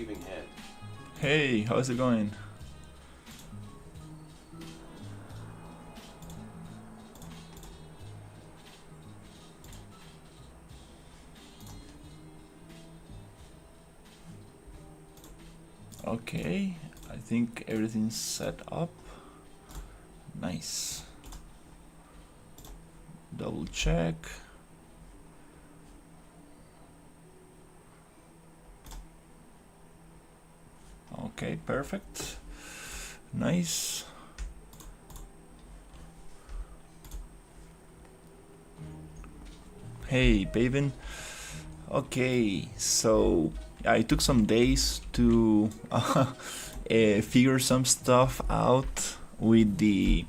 waving hand. Hey, how's it going? Okay, I think everything's set up. Nice. Double check. Okay, perfect. Nice. Hey, Pavin. Okay, so I took some days to figure some stuff out with the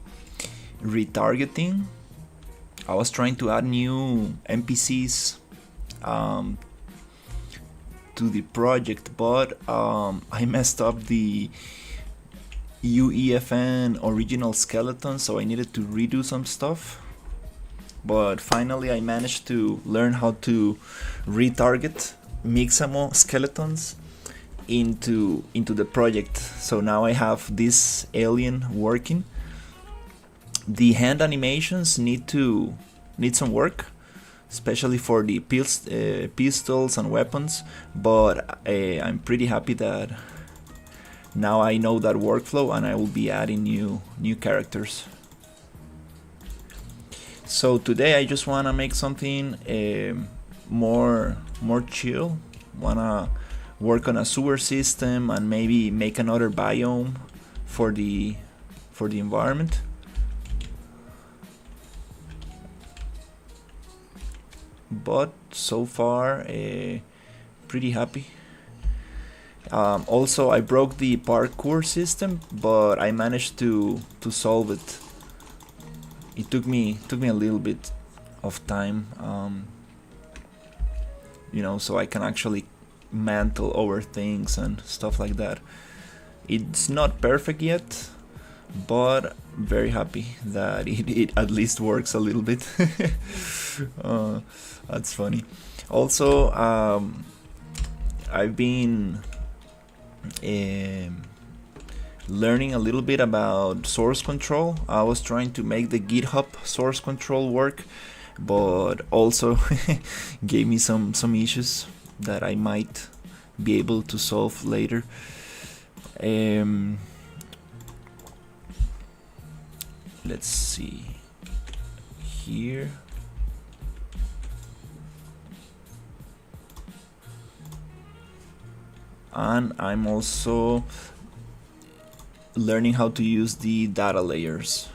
retargeting. I was trying to add new NPCs to the project, but I messed up the UEFN original skeleton, so I needed to redo some stuff. But finally I managed to learn how to retarget Mixamo skeletons into the project. So now I have this alien working. The hand animations need some work, especially for the pistols and weapons, but I'm pretty happy that now I know that workflow and I will be adding new characters. So today I just wanna make something more chill. Wanna work on a sewer system and maybe make another biome for the environment. But so far pretty happy. Also I broke the parkour system, but I managed to solve it. It took me a little bit of time, so I can actually mantle over things and stuff like that. It's not perfect yet, but very happy that it at least works a little bit. That's funny. Also, I've been learning a little bit about source control. I was trying to make the GitHub source control work, but also gave me some issues that I might be able to solve later. Let's see here. And I'm also learning how to use the data layers,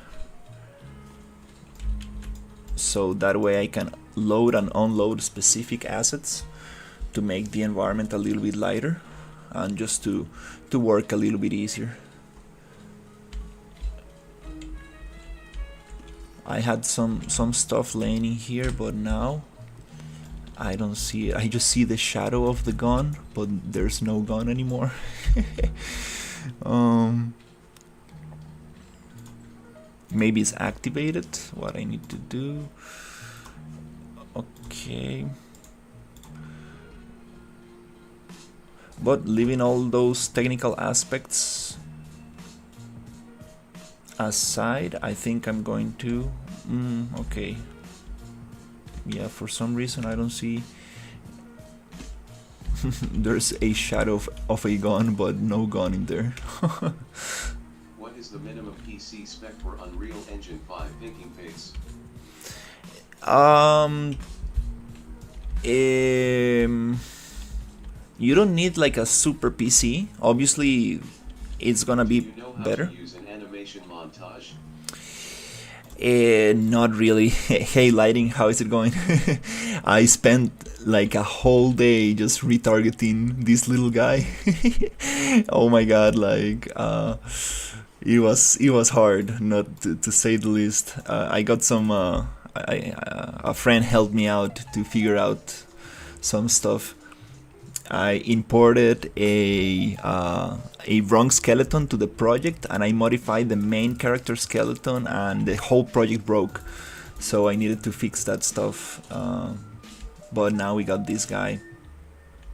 so that way I can load and unload specific assets to make the environment a little bit lighter and just to work a little bit easier. I had some stuff laying in here, but now I don't see it. I just see the shadow of the gun, but there's no gun anymore. Maybe it's activated. What I need to do. Okay. But leaving all those technical aspects aside, I think I'm going to okay. Yeah, for some reason I don't see there's a shadow of a gun, but no gun in there. What is the minimum PC spec for Unreal Engine 5 thinking pace? You don't need like a super PC. Obviously it's gonna be Do you know how better. to use an animation montage? Not really. Hey, lighting, how is it going? I spent like a whole day just retargeting this little guy. Oh my god, like it was hard, not to say the least. I got some a friend helped me out to figure out some stuff. I imported a wrong skeleton to the project, and I modified the main character skeleton, and the whole project broke. So I needed to fix that stuff. But now we got this guy.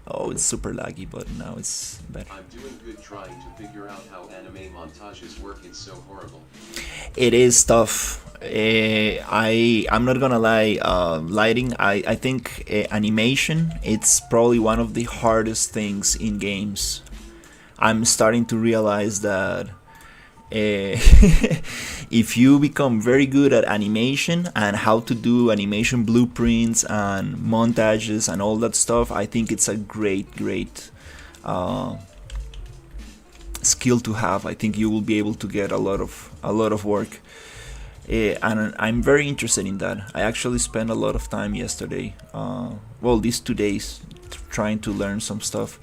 Oh, it's super laggy, but now it's better. I'm doing good trying to figure out how anime montages work. It's so horrible. It is tough. I'm not gonna lie. Lighting. I think animation. It's probably one of the hardest things in games. I'm starting to realize that if you become very good at animation and how to do animation blueprints and montages and all that stuff, I think it's a great skill to have. I think you will be able to get a lot of work. And I'm very interested in that. I actually spent a lot of time yesterday, these 2 days, trying to learn some stuff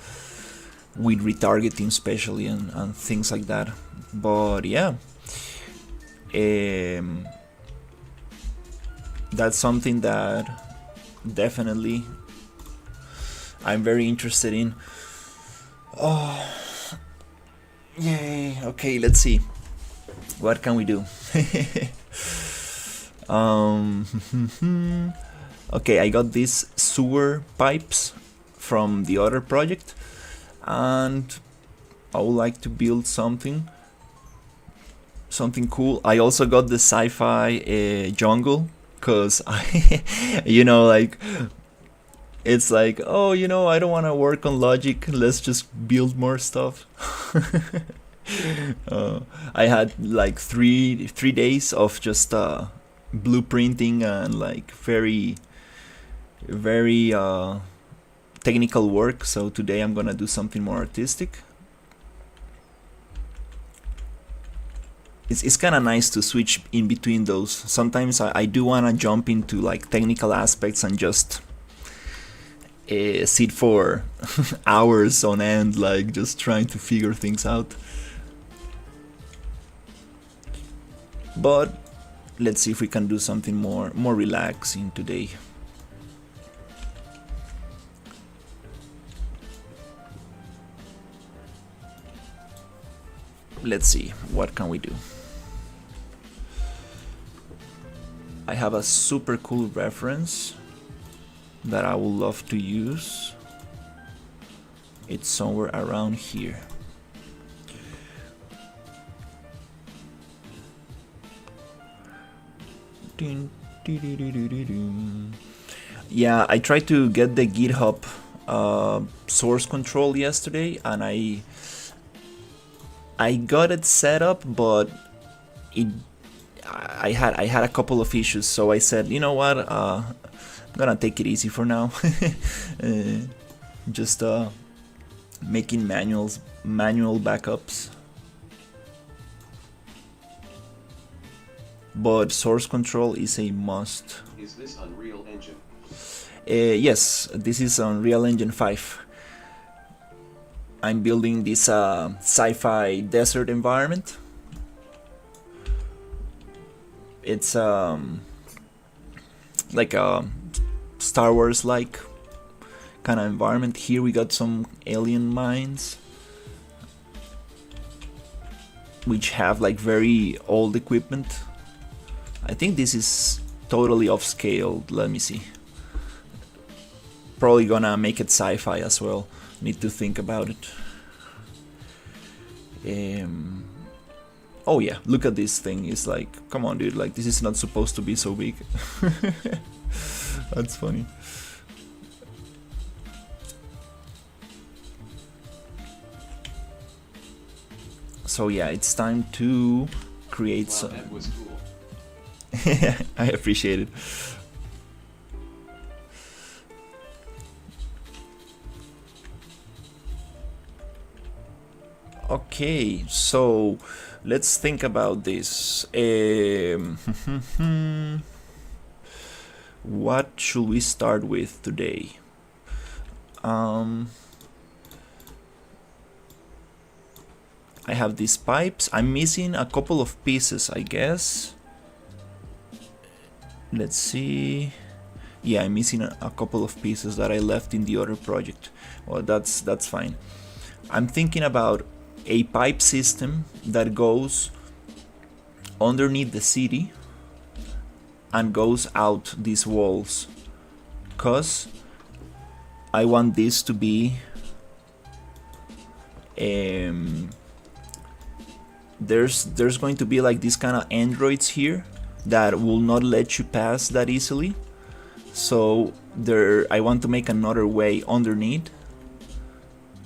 with retargeting especially and things like that. But yeah, that's something that definitely I'm very interested in. Oh, yay. Okay, let's see. What can we do? Okay, I got these sewer pipes from the other project, and I would like to build something cool. I also got the sci-fi jungle, cause like it's like, oh, I don't want to work on logic. Let's just build more stuff. I had like three days of just blueprinting and like very technical work. So today I'm gonna do something more artistic. It's kind of nice to switch in between those. Sometimes I do want to jump into like technical aspects and just sit for hours on end, like just trying to figure things out. But let's see if we can do something more relaxing today. Let's see, what can we do? I have a super cool reference that I would love to use. It's somewhere around here. Yeah, I tried to get the GitHub source control yesterday, and I got it set up, but I had a couple of issues, so I said, you know what, I'm gonna take it easy for now. Just making manual backups. But source control is a must. Is this Unreal Engine? Yes, this is Unreal Engine 5. I'm building this sci-fi desert environment. It's like a Star Wars like kind of environment. Here we got some alien mines which have like very old equipment. I think this is totally off scale. Let me see. Probably gonna make it sci-fi as well. Need to think about it. Oh yeah, look at this thing. It's like, come on dude, like this is not supposed to be so big. That's funny. So yeah, it's time to create Wow, some. that was cool. I appreciate it. Okay, so let's think about this. What should we start with today? I have these pipes. I'm missing a couple of pieces, I guess. Let's see. Yeah, I'm missing a couple of pieces that I left in the other project. Well, that's fine. I'm thinking about a pipe system that goes underneath the city and goes out these walls, cause I want this to be there's going to be like these kind of androids here that will not let you pass that easily. So I want to make another way underneath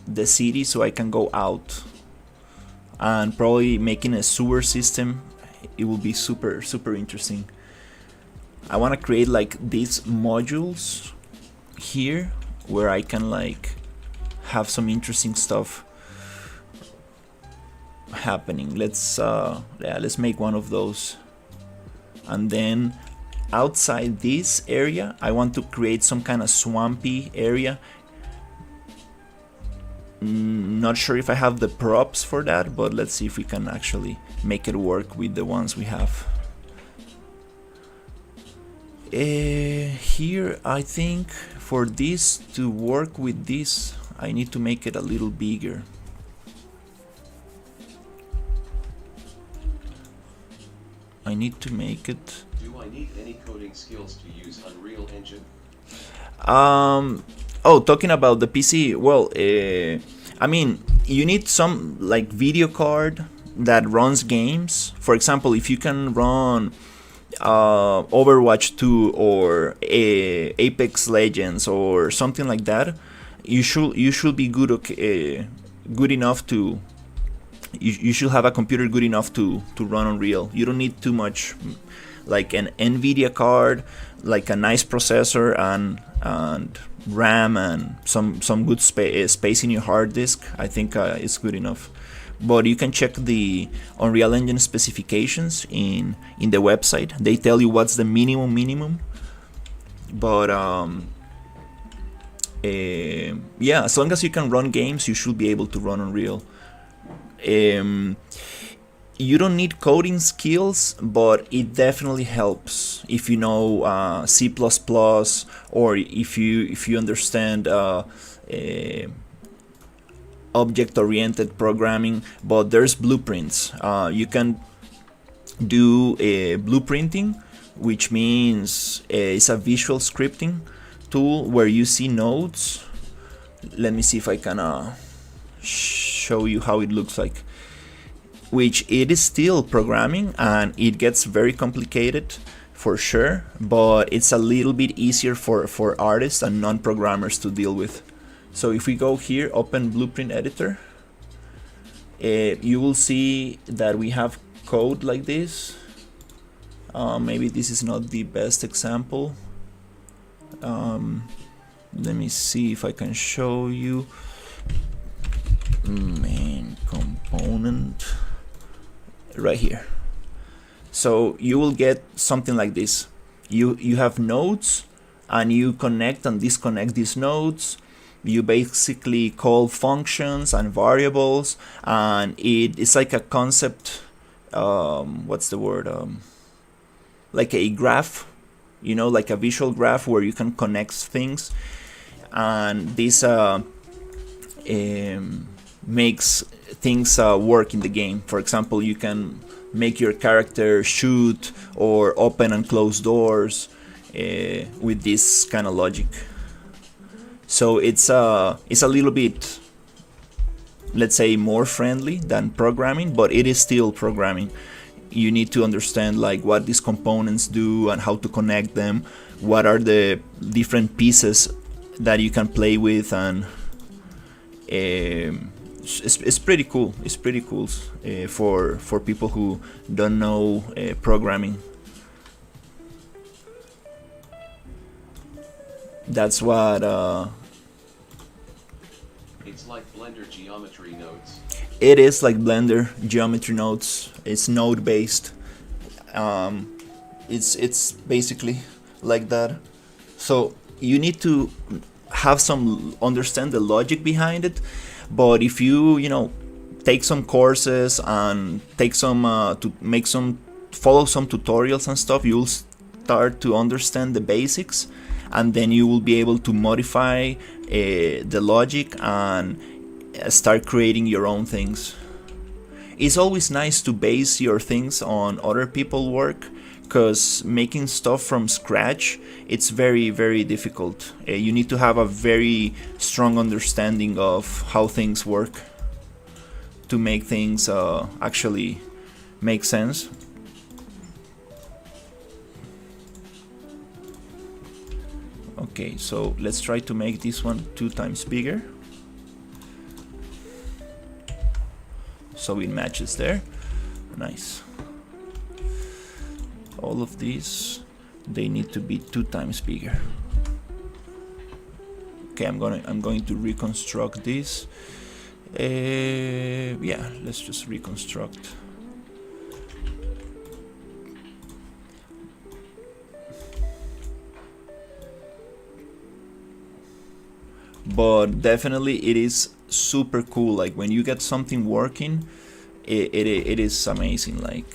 the city so I can go out, and probably making a sewer system. It will be super interesting. I want to create like these modules here where I can like have some interesting stuff happening. Let's make one of those. And then outside this area I want to create some kind of swampy area. Not sure if I have the props for that, but let's see if we can actually make it work with the ones we have. Here I think for this to work with this I need to make it a little bigger. I need to make it. Do I need any coding skills to use Unreal Engine? Oh, talking about the PC, well, I mean, you need some like video card that runs games. For example, if you can run Overwatch 2 or Apex Legends or something like that, you should be good enough to. You should have a computer good enough to run Unreal. You don't need too much, like an NVIDIA card, like a nice processor and RAM and some good space in your hard disk. I think it's good enough. But you can check the Unreal Engine specifications in the website. They tell you what's the minimum. But yeah, as long as you can run games, you should be able to run Unreal. You don't need coding skills, but it definitely helps if you know C++ or if you understand object-oriented programming. But there's blueprints. You can do blueprinting, which means it's a visual scripting tool where you see nodes. Let me see if I can show you how it looks like, which it is still programming and it gets very complicated for sure, but it's a little bit easier for artists and non-programmers to deal with. So if we go here, open Blueprint Editor, you will see that we have code like this. Maybe this is not the best example. Let me see if I can show you. Main component right here. So you will get something like this. You have nodes and you connect and disconnect these nodes. You basically call functions and variables, and it's like a concept, what's the word, like a graph, like a visual graph where you can connect things, and this makes things work in the game. For example, you can make your character shoot or open and close doors with this kind of logic. So it's a little bit, let's say, more friendly than programming, but it is still programming. You need to understand like what these components do and how to connect them, what are the different pieces that you can play with, and it's pretty cool. It's pretty cool for people who don't know programming. That's what it's like Blender geometry nodes. It is like Blender geometry nodes. It's node based. It's basically like that. So you need to have some understand the logic behind it. But if you take some courses and take some follow some tutorials and stuff, you'll start to understand the basics, and then you will be able to modify the logic and start creating your own things. It's always nice to base your things on other people's work, because making stuff from scratch, it's very, very difficult. You need to have a very strong understanding of how things work to make things actually make sense. Okay, so let's try to make this one 2 times bigger, so it matches there. Nice. All of these, they need to be 2 times bigger. Okay, I'm going to reconstruct this. Yeah, let's just reconstruct. But definitely it is super cool. Like when you get something working, it is amazing. Like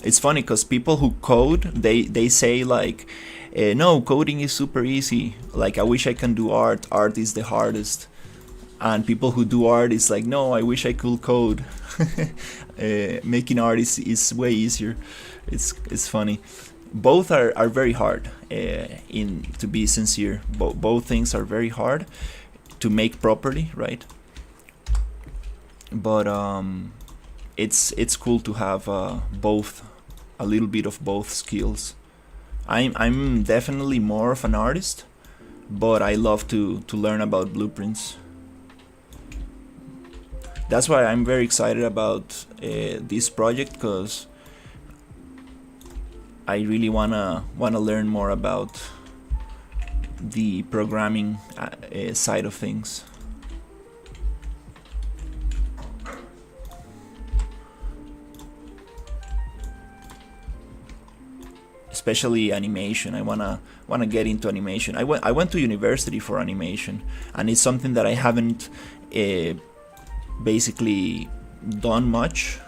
it's funny because people who code, they say like, no, coding is super easy. Like I wish I can do art. Art is the hardest. And people who do art is like, no, I wish I could code. Making art is way easier. It's funny. Both are very hard. To be sincere, both things are very hard to make properly, right? But it's cool to have both, a little bit of both skills. I'm definitely more of an artist, but I love to learn about blueprints. That's why I'm very excited about this project, because I really wanna learn more about the programming side of things. Especially animation. I wanna get into animation. I went to university for animation, and it's something that I haven't basically done much.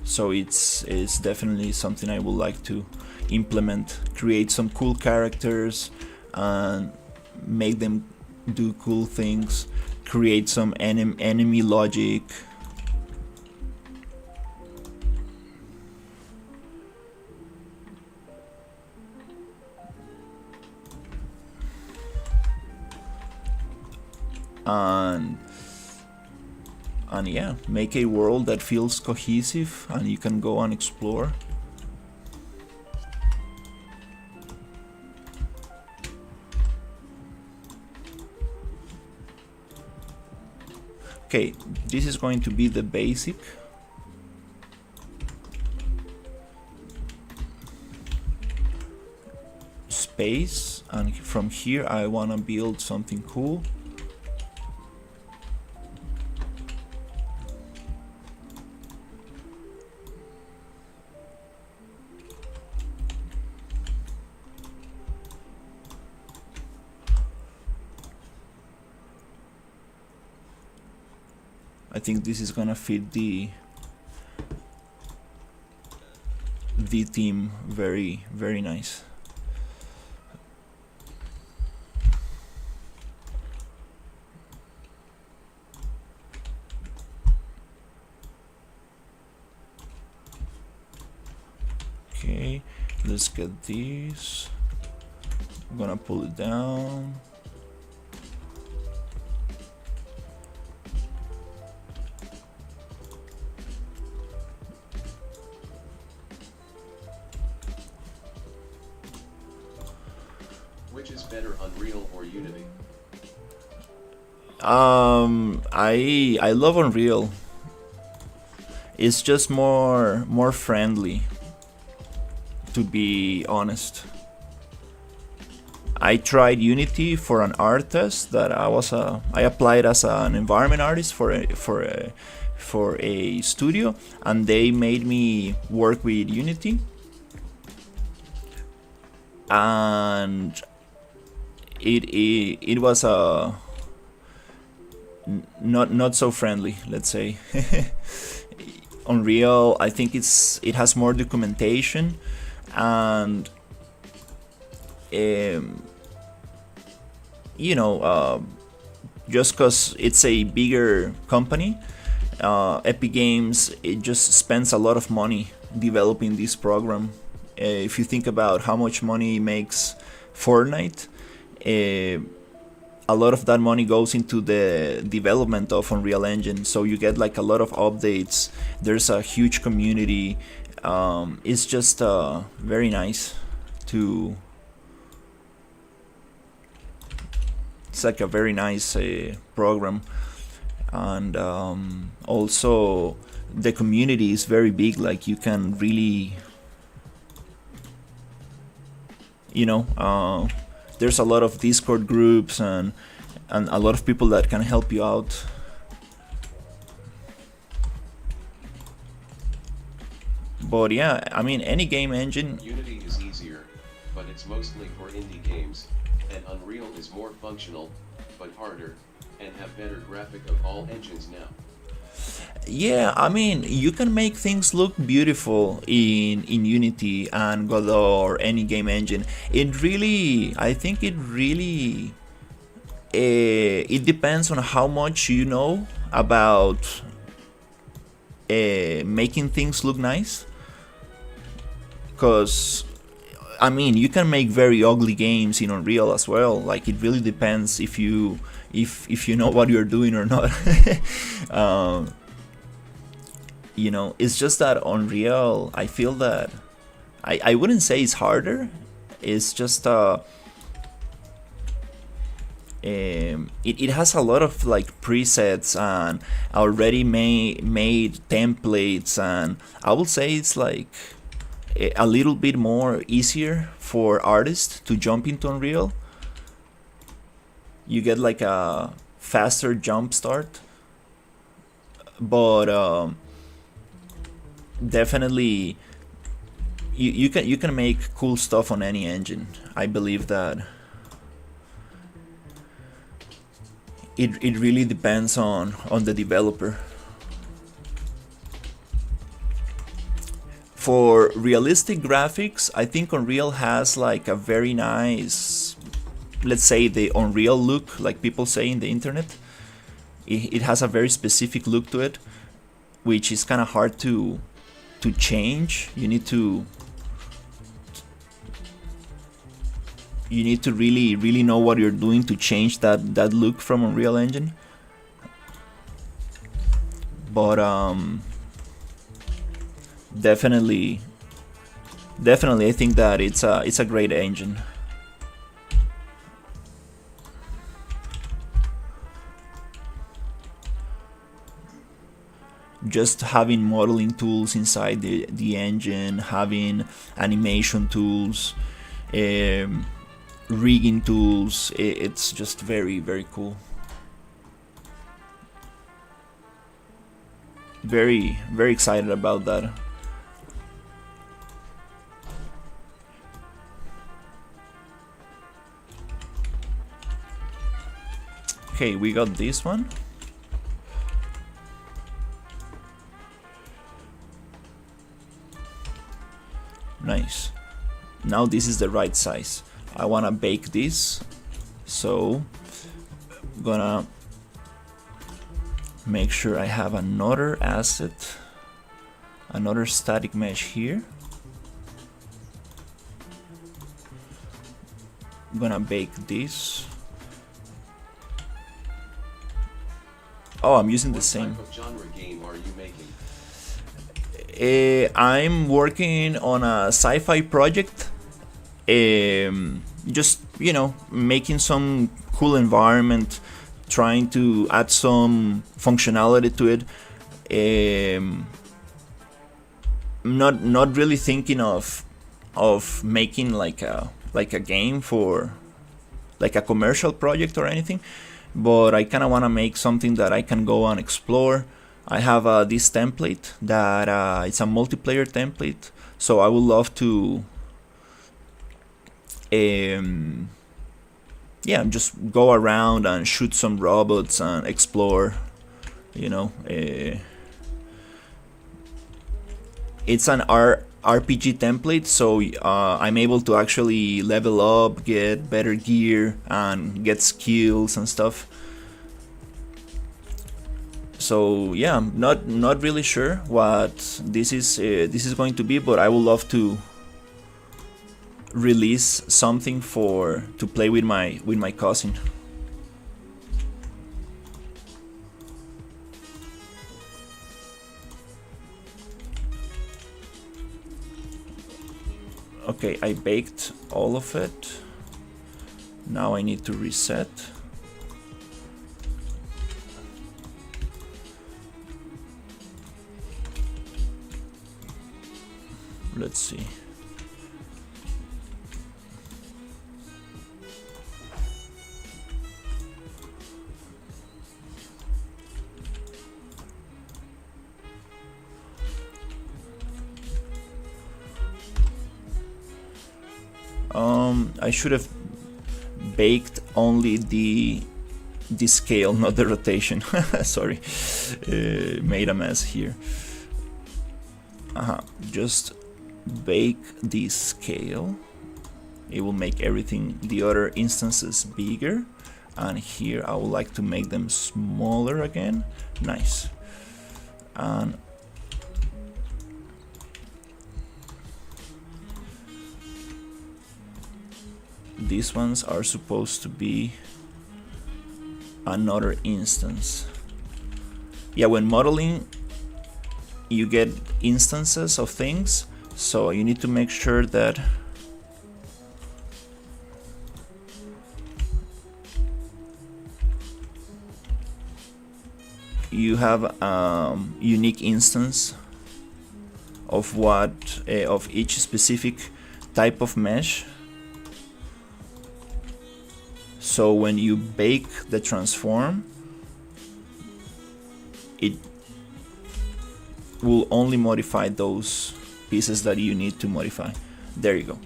So it's definitely something I would like to implement. Create some cool characters and make them do cool things. Create some enemy logic. And yeah, make a world that feels cohesive and you can go and explore. Okay, this is going to be the basic. Space, and from here I wanna build something cool. I think this is gonna fit the theme very, very nice. Okay, let's get this. I'm gonna pull it down. Which is better, Unreal or Unity? I love Unreal. It's just more friendly, to be honest. I tried Unity for an art test that I applied as an environment artist for a studio, and they made me work with Unity, and it was not so friendly, let's say. Unreal, I think it has more documentation, and you know, just because it's a bigger company, Epic Games, it just spends a lot of money developing this program. If you think about how much money makes Fortnite, a lot of that money goes into the development of Unreal Engine. So you get like a lot of updates. There's a huge community. It's just very nice to. It's like a very nice program, and also the community is very big. Like you can really, you know, there's a lot of Discord groups and a lot of people that can help you out. But yeah, I mean, any game engine. Unity is easier, but it's mostly for indie games, and Unreal is more functional, but harder, and have better graphic of all engines now. Yeah, I mean, you can make things look beautiful in Unity and Godot or any game engine. It really, I think it really, it depends on how much you know about making things look nice. Because, I mean, you can make very ugly games in Unreal as well. Like, it really depends if you know what you're doing or not. You know, it's just that Unreal, I feel that I wouldn't say it's harder. It's just it has a lot of like presets and already made templates, and I would say it's like a little bit more easier for artists to jump into Unreal. You get like a faster jump start, but definitely you can make cool stuff on any engine. I believe that it really depends on the developer. For realistic graphics, I think Unreal has like a very nice, let's say, the Unreal look, like people say in the internet. It has a very specific look to it, which is kind of hard to change. You need to really know what you're doing to change that look from Unreal Engine. But definitely I think that it's a great engine. Just having modeling tools inside the engine, having animation tools, rigging tools, it's just very, very cool. Very, very excited about that. Okay, we got this one. Nice. Now this is the right size. I wanna bake this, so I'm gonna make sure I have another asset, another static mesh here. I'm gonna bake this. Oh, I'm using the same. What type of genre game are you making? I'm working on a sci-fi project. Just, you know, making some cool environment, trying to add some functionality to it. Not really thinking of making like a game for like a commercial project or anything, but I kind of want to make something that I can go and explore. I have this template that it's a multiplayer template, so I would love to yeah, just go around and shoot some robots and explore, you know. It's an RPG template, so I'm able to actually level up, get better gear, and get skills and stuff. So yeah, I'm not really sure what this is going to be, but I would love to release something to play with my cousin. Okay, I baked all of it. Now I need to reset. Let's see. I should have baked only the scale, not the rotation. Sorry, made a mess here. Just bake the scale. It will make everything, the other instances, bigger. And here I would like to make them smaller again. Nice. And these ones are supposed to be another instance. Yeah, when modeling you get instances of things, so you need to make sure that you have a unique instance of of each specific type of mesh. So when you bake the transform, it will only modify those pieces that you need to modify. There you go.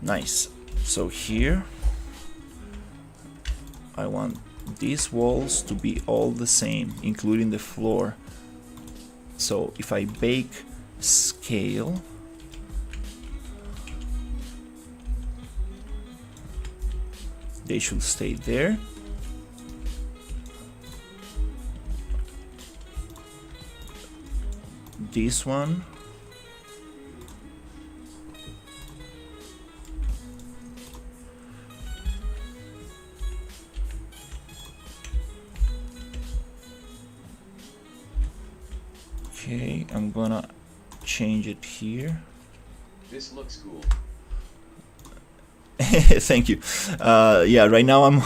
Nice. So here I want these walls to be all the same, including the floor. So if I bake scale, they should stay there. This one, okay, I'm gonna change it here. This looks cool. Thank you. Yeah, right now I'm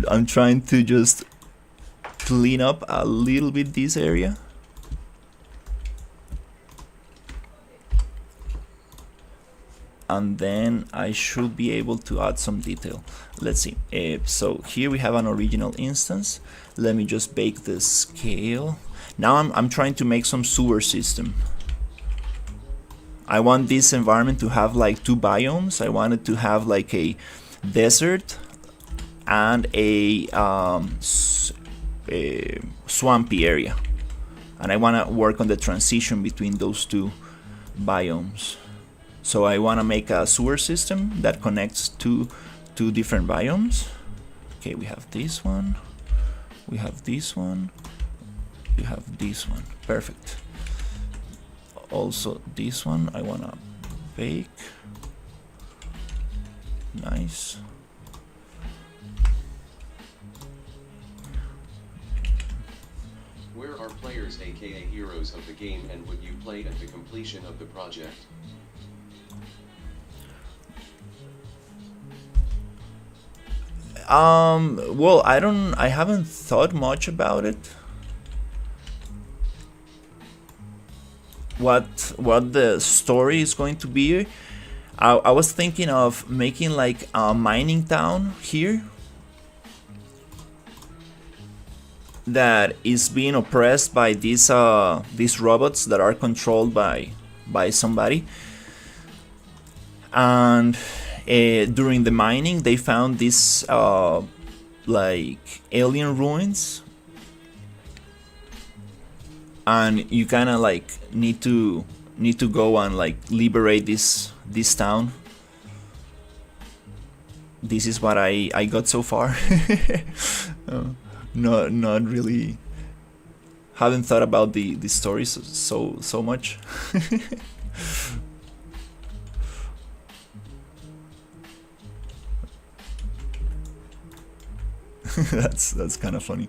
I'm trying to just clean up a little bit this area. And then I should be able to add some detail. Let's see. So here we have an original instance. Let me just bake the scale. Now I'm trying to make some sewer system. I want this environment to have like two biomes. I want it to have like a desert and a swampy area. And I want to work on the transition between those two biomes. So I want to make a sewer system that connects two different biomes. Okay, we have this one, we have this one, we have this one. Perfect. Also this one I want to bake. Nice. Where are players aka heroes of the game, and would you play at the completion of the project? Well, I haven't thought much about it. What the story is going to be. I was thinking of making like a mining town here that is being oppressed by these robots that are controlled by somebody. And during the mining, they found these like alien ruins, and you kind of like need to need to go and like liberate this town. This is what I got so far. Not really. Haven't thought about the story so much. That's kind of funny.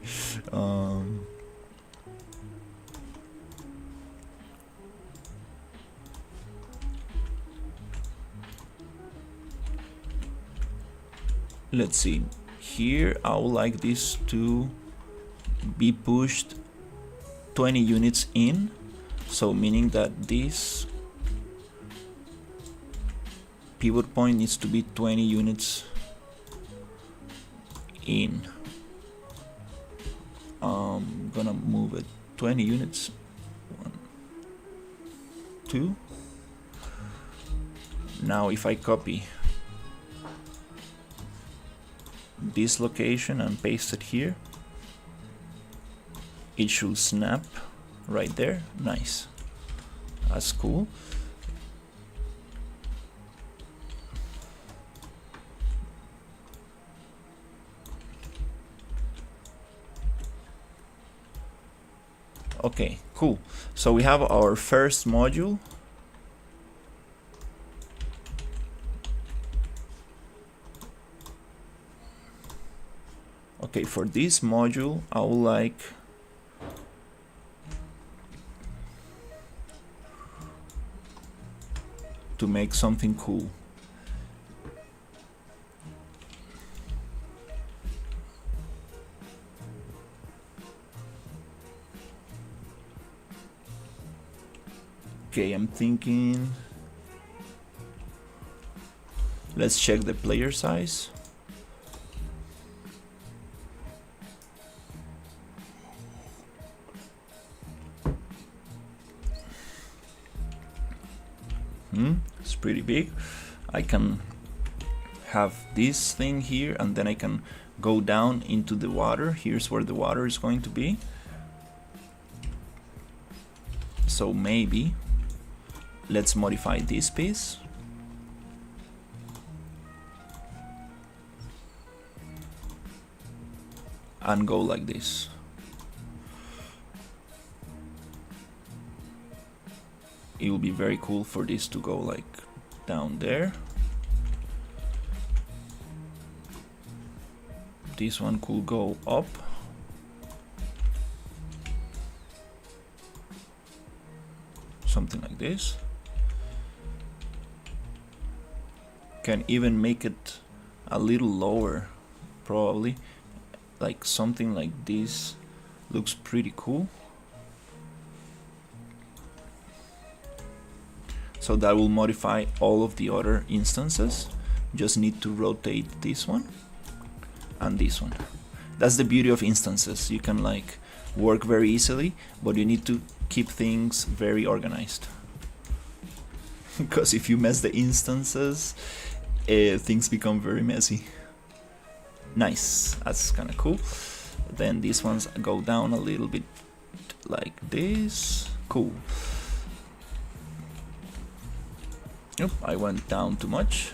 Let's see. Here I would like this to be pushed 20 units in, so meaning that this pivot point needs to be 20 units in. I'm gonna move it 20 units. 1, 2. Now if I copy this location and paste it here, it should snap right there. Nice. That's cool. Okay, cool. So we have our first module. Okay, for this module, I would like to make something cool. Okay, I'm thinking, let's check the player size. It's pretty big. I can have this thing here, and then I can go down into the water. Here's where the water is going to be. So maybe let's modify this piece. And go like this. It will be very cool for this to go like down there. This one could go up. Something like this. Can even make it a little lower, probably. Like something like this looks pretty cool. So that will modify all of the other instances. Just need to rotate this one and this one. That's the beauty of instances. You can like work very easily, but you need to keep things very organized. Because if you mess the instances, things become very messy. Nice, that's kind of cool. Then these ones go down a little bit like this. Cool. Yep, I went down too much.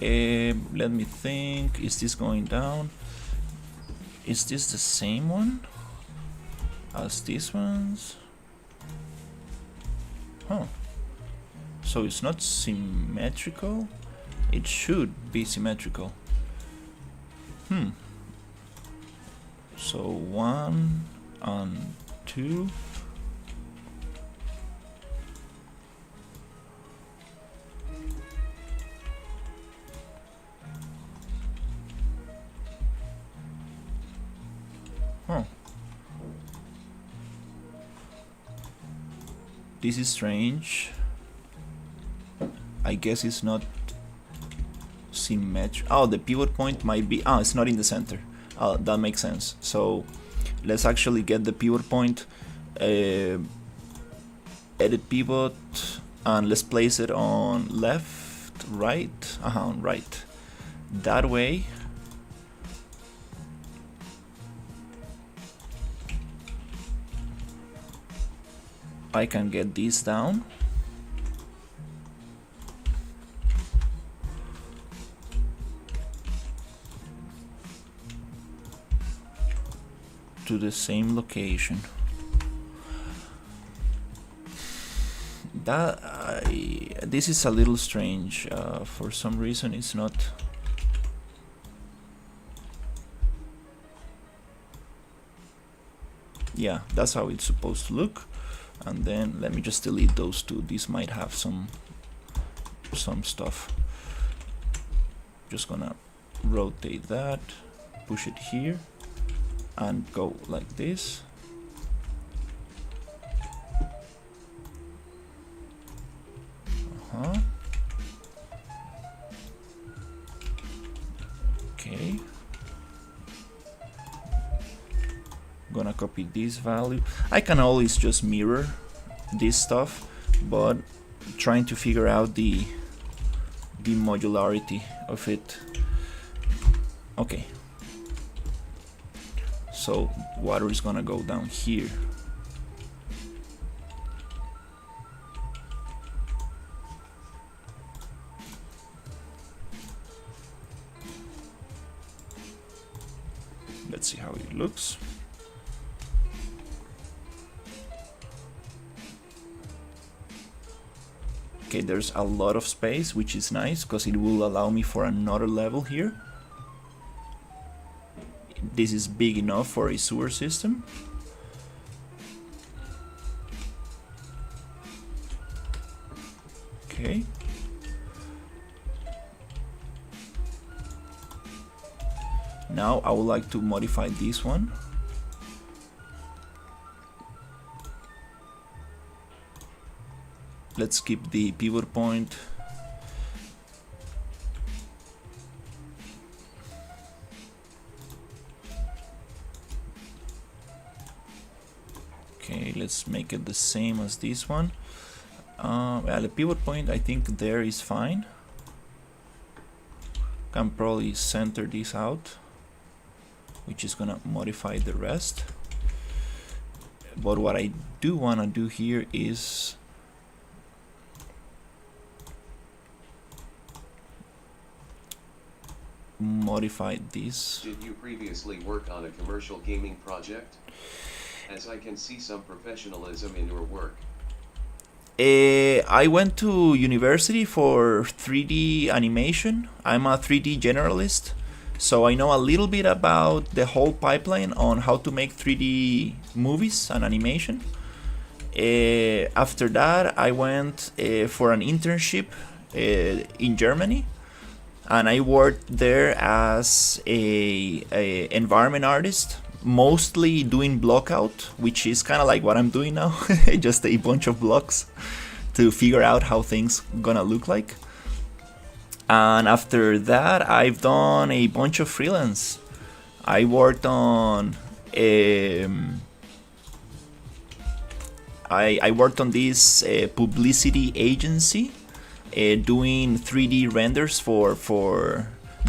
Let me think. Is this going down? Is this the same one as these ones? Huh. So it's not symmetrical? It should be symmetrical. So 1 and 2. Huh. This is strange. I guess it's not symmetric. Oh, the pivot point might be. Ah, it's not in the center. That makes sense. So let's actually get the pivot point, edit pivot, and let's place it on left, right, on right. That way I can get this down. To the same location. This is a little strange. For some reason it's not. Yeah, that's how it's supposed to look. And then let me just delete those two. These might have some stuff. Just gonna rotate that, push it here, and go like this. Okay. Gonna copy this value. I can always just mirror this stuff, but trying to figure out the modularity of it. Okay. So water is gonna go down here. Let's see how it looks. Okay, there's a lot of space, which is nice because it will allow me for another level here. This is big enough for a sewer system. Okay. Now I would like to modify this one. Let's keep the pivot point. Okay, let's make it the same as this one. Well, the pivot point, I think there is fine. Can probably center this out, which is gonna modify the rest. But what I do wanna do here is modify this. Did you previously work on a commercial gaming project? As I can see some professionalism in your work. I went to university for 3D animation. I'm a 3D generalist, so I know a little bit about the whole pipeline on how to make 3D movies and animation. After that, I went for an internship in Germany, and I worked there as a environment artist, mostly doing block out, which is kind of like what I'm doing now. Just a bunch of blocks to figure out how things gonna look like. And after that, I've done a bunch of freelance. I worked on I worked on this publicity agency, doing 3D renders for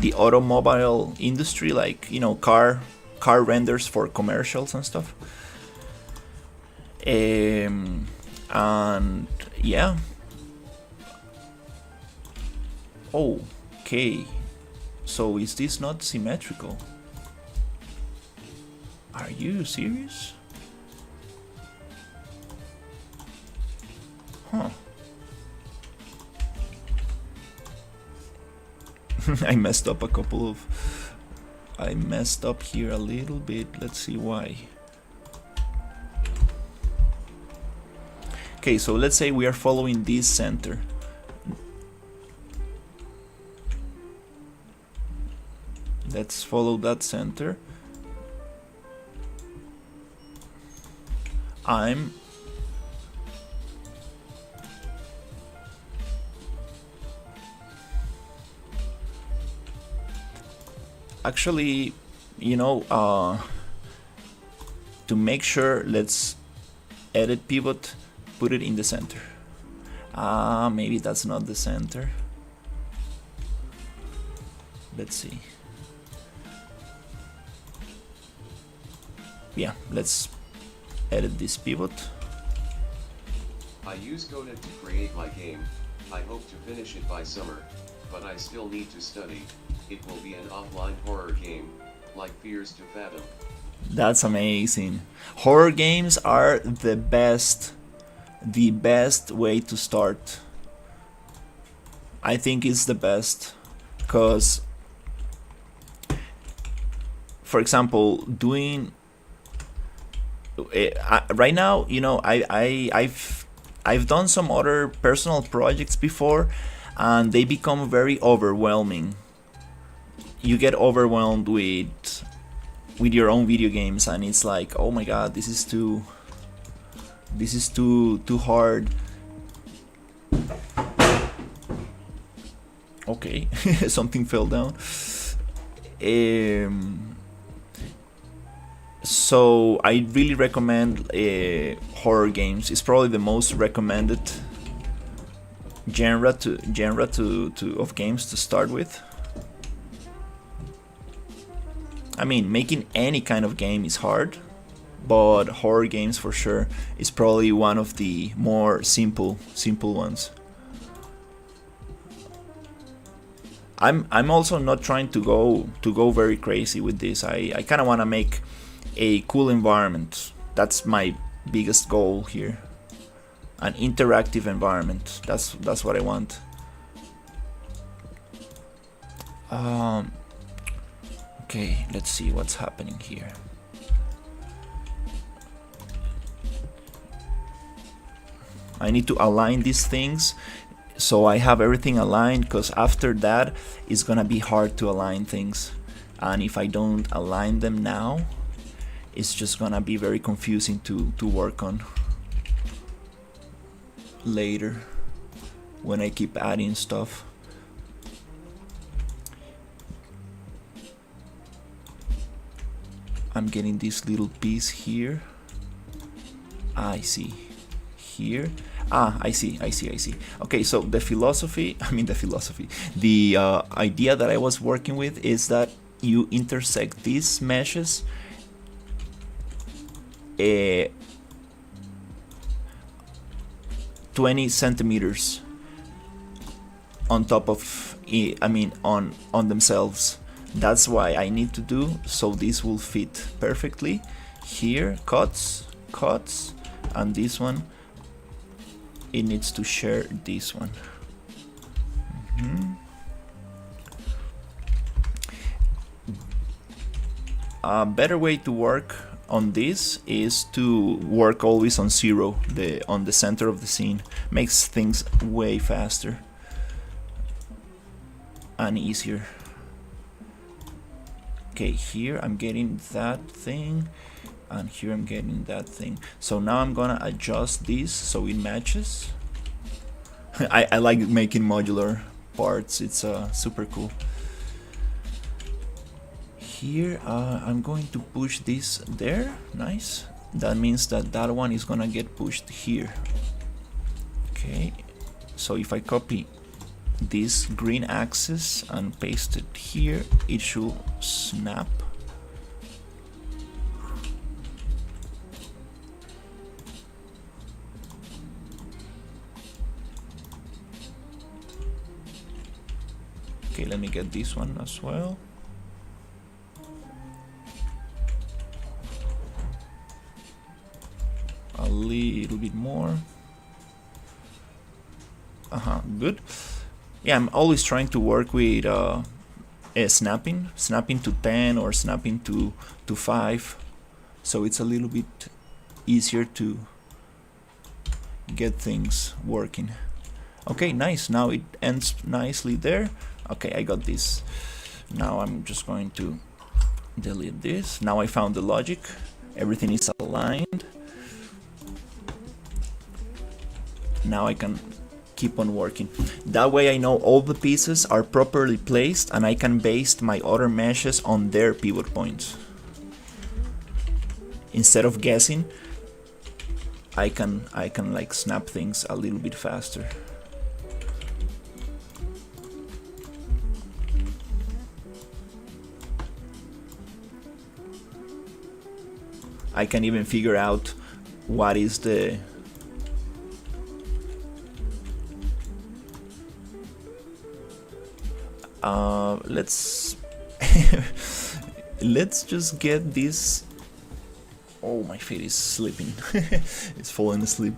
the automobile industry, like, you know, car renders for commercials and stuff. And yeah. Okay, so is this not symmetrical? Are you serious? Huh. I messed up I messed up here a little bit. Let's see why. Okay, so let's say we are following this center. Let's follow that center. Actually, you know, to make sure, let's edit pivot, put it in the center. Maybe that's not the center. Let's see. Yeah, let's edit this pivot. I use Godot to create my game. I hope to finish it by summer, but I still need to study. It will be an offline horror game, like Fears to Fathom. That's amazing. Horror games are the best way to start. I think it's the best because, for example, doing right now, you know, I've done some other personal projects before, and they become very overwhelming. You get overwhelmed with your own video games, and it's like, oh my god, this is too hard. Okay, something fell down. So I really recommend horror games. It's probably the most recommended genre of games to start with. I mean, making any kind of game is hard, but horror games for sure is probably one of the more simple ones. I'm also not trying to go very crazy with this. I kind of want to make a cool environment. That's my biggest goal here. An interactive environment. That's what I want. Okay, let's see what's happening here. I need to align these things so I have everything aligned, because after that it's gonna be hard to align things, and if I don't align them now, it's just gonna be very confusing to work on later when I keep adding stuff. I'm getting this little piece here. I see. Here. I see. Okay, so the idea that I was working with is that you intersect these meshes 20 centimeters on top of, on themselves. That's why I need to do, so this will fit perfectly. Here, cuts, and this one, it needs to share this one. A better way to work on this is to work always on 0, on the center of the scene. Makes things way faster and easier. Okay, here I'm getting that thing, and here I'm getting that thing. So now I'm gonna adjust this so it matches. I like making modular parts, it's super cool. Here I'm going to push this there. Nice. That means that that one is gonna get pushed here. Okay, so if I copy this green axis and paste it here, it should snap. Okay, let me get this one as well. A little bit more. Good. Yeah, I'm always trying to work with snapping to 10 or snapping to 5, so it's a little bit easier to get things working. Okay, nice. Now it ends nicely there. Okay, I got this. Now I'm just going to delete this. Now I found the logic. Everything is aligned. Now I can keep on working. That way I know all the pieces are properly placed, and I can base my other meshes on their pivot points. Instead of guessing, I can like snap things a little bit faster. I can even figure out what is the Let's let's just get this. Oh, my feet is sleeping. It's falling asleep.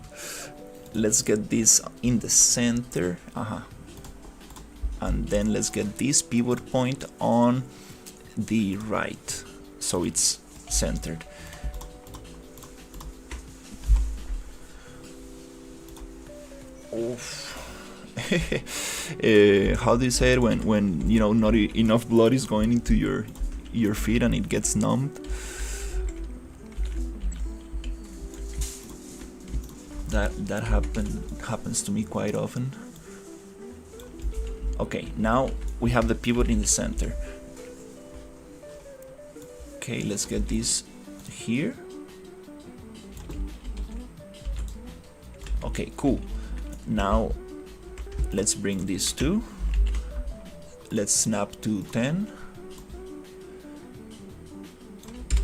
Let's get this in the center. And then let's get this pivot point on the right, so it's centered. How do you say it when you know not enough blood is going into your feet and it gets numbed? That happens to me quite often. Okay, now we have the pivot in the center. Okay, let's get this here. Okay, cool. Now let's bring this to. Let's snap to 10.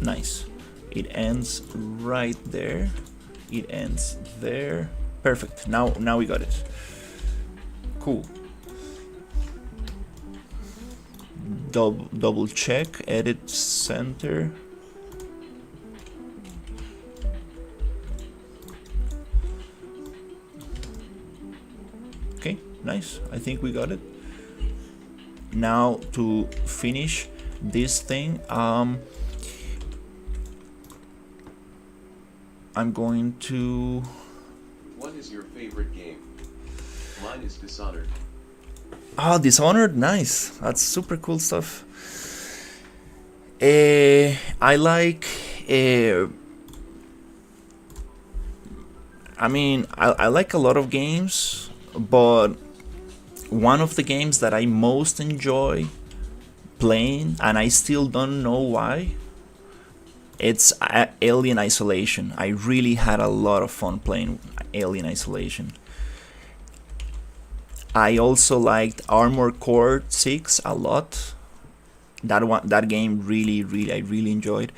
Nice. It ends right there. It ends there. Perfect. Now we got it. Cool. Double check. Edit center. Okay, nice. I think we got it. Now to finish this thing, I'm going to. What is your favorite game? Mine is Dishonored. Oh, Dishonored, nice. That's super cool stuff. I like. I mean, I like a lot of games, but one of the games that I most enjoy playing, and I still don't know why, it's Alien Isolation. I really had a lot of fun playing Alien Isolation. I also liked Armored Core 6 a lot. That game I really enjoyed.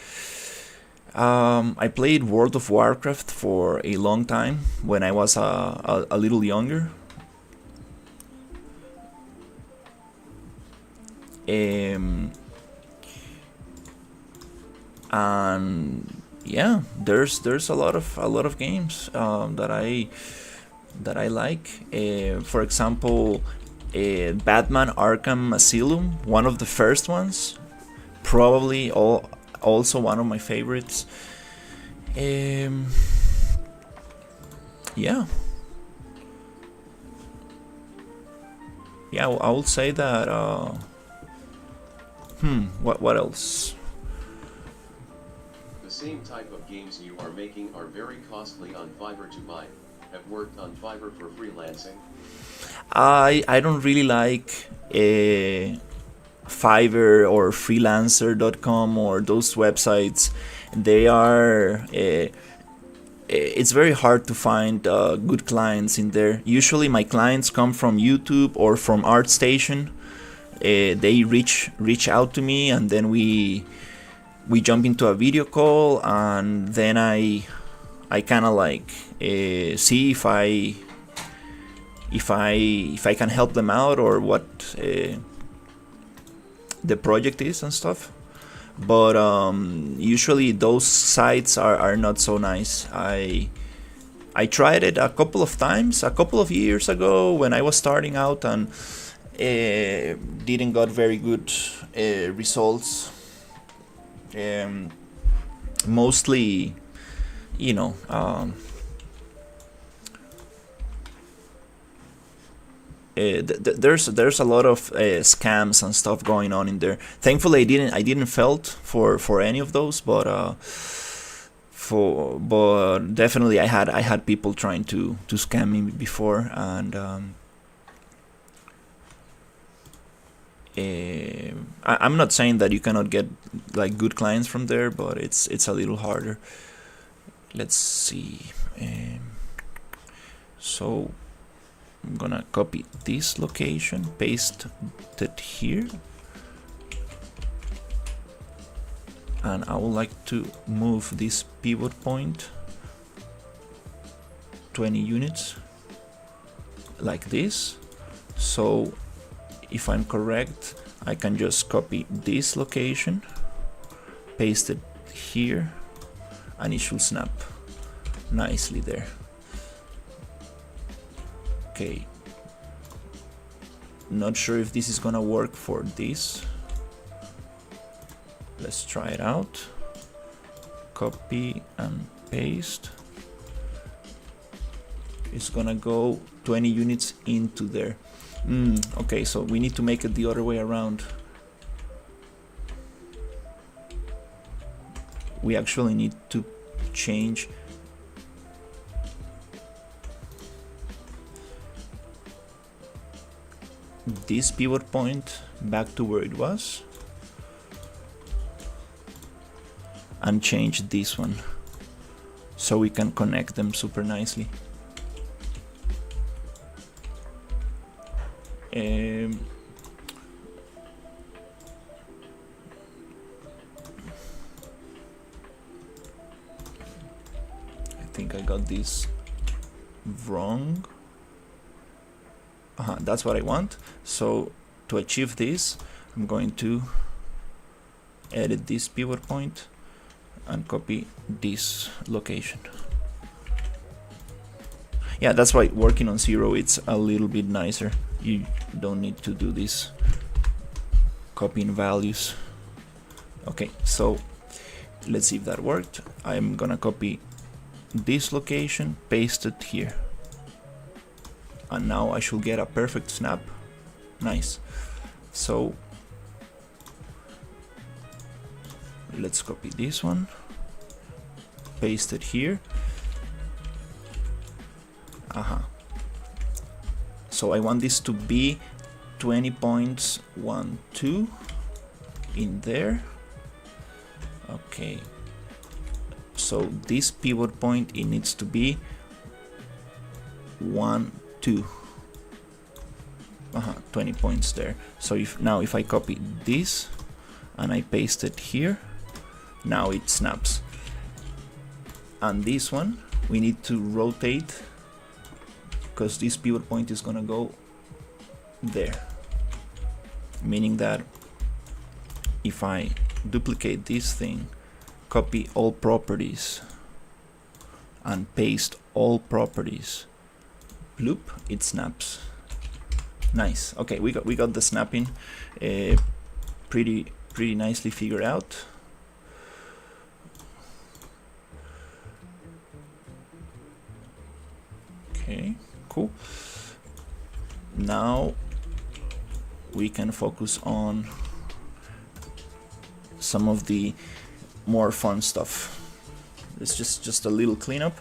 I played World of Warcraft for a long time when I was a little younger. And yeah, there's a lot of games that I like. For example, Batman Arkham Asylum, one of the first ones, probably also one of my favorites. Yeah, I will say that. What else? The same type of games you are making are very costly on Fiverr to buy. Have worked on Fiverr for freelancing? I don't really like Fiverr or freelancer.com or those websites. They are it's very hard to find good clients in there. Usually my clients come from YouTube or from ArtStation. They reach out to me, and then we jump into a video call, and then I kind of like see if I can help them out or what the project is and stuff. But usually those sites are not so nice. I tried it a couple of times a couple of years ago when I was starting out, and didn't got very good results. Mostly, you know, there's a lot of scams and stuff going on in there. Thankfully, I didn't felt for any of those, but definitely I had people trying to scam me before, and I'm not saying that you cannot get like good clients from there, but it's a little harder. Let's see. So I'm gonna copy this location, paste it here, and I would like to move this pivot point 20 units like this, so if I'm correct, I can just copy this location, paste it here, and it should snap nicely there. Okay, not sure if this is gonna work for this. Let's try it out. Copy and paste. It's gonna go 20 units into there. Okay, so we need to make it the other way around. We actually need to change this pivot point back to where it was and change this one so we can connect them super nicely. I think I got this wrong. That's what I want. So to achieve this, I'm going to edit this pivot point and copy this location. Yeah, that's why working on 0 it's a little bit nicer. You don't need to do this copying values. Okay, so let's see if that worked. I'm gonna copy this location, paste it here, and now I should get a perfect snap. Nice. So let's copy this one, paste it here. So I want this to be 20 points 1 2 in there. Okay, so this pivot point, it needs to be 1 2. 20 points there. So if I copy this and I paste it here, now it snaps. And this one we need to rotate, because this pivot point is gonna go there, meaning that if I duplicate this thing, copy all properties and paste all properties, bloop, it snaps. Nice. Okay, we got the snapping pretty nicely figured out. Okay, cool. Now we can focus on some of the more fun stuff. It's just a little cleanup.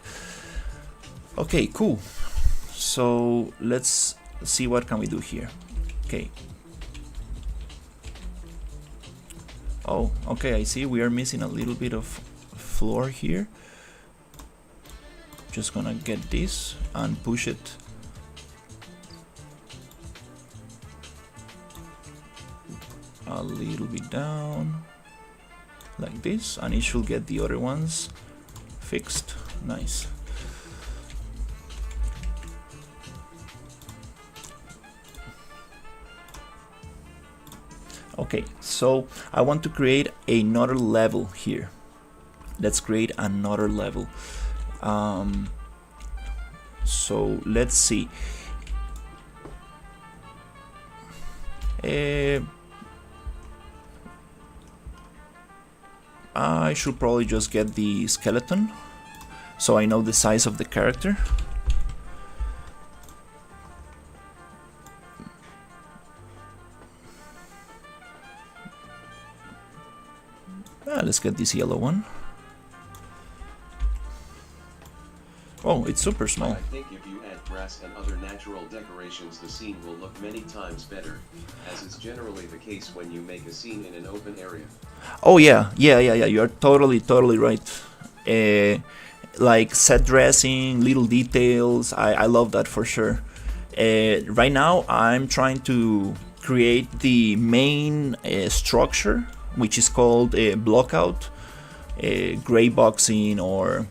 Okay, cool. So let's see what can we do here. Okay. Oh, okay, I see we are missing a little bit of floor here. Just gonna get this and push it a little bit down like this, and it should get the other ones fixed. Nice. Okay, so I want to create another level here. Let's create another level. So let's see. I should probably just get the skeleton so I know the size of the character. Let's get this yellow one. Oh, it's super small. I think if you add grass and other natural decorations, the scene will look many times better, as is generally the case when you make a scene in an open area. Oh yeah, you are totally right. Like set dressing, little details, I love that for sure. Right now I'm trying to create the main structure, which is called blockout, gray boxing, or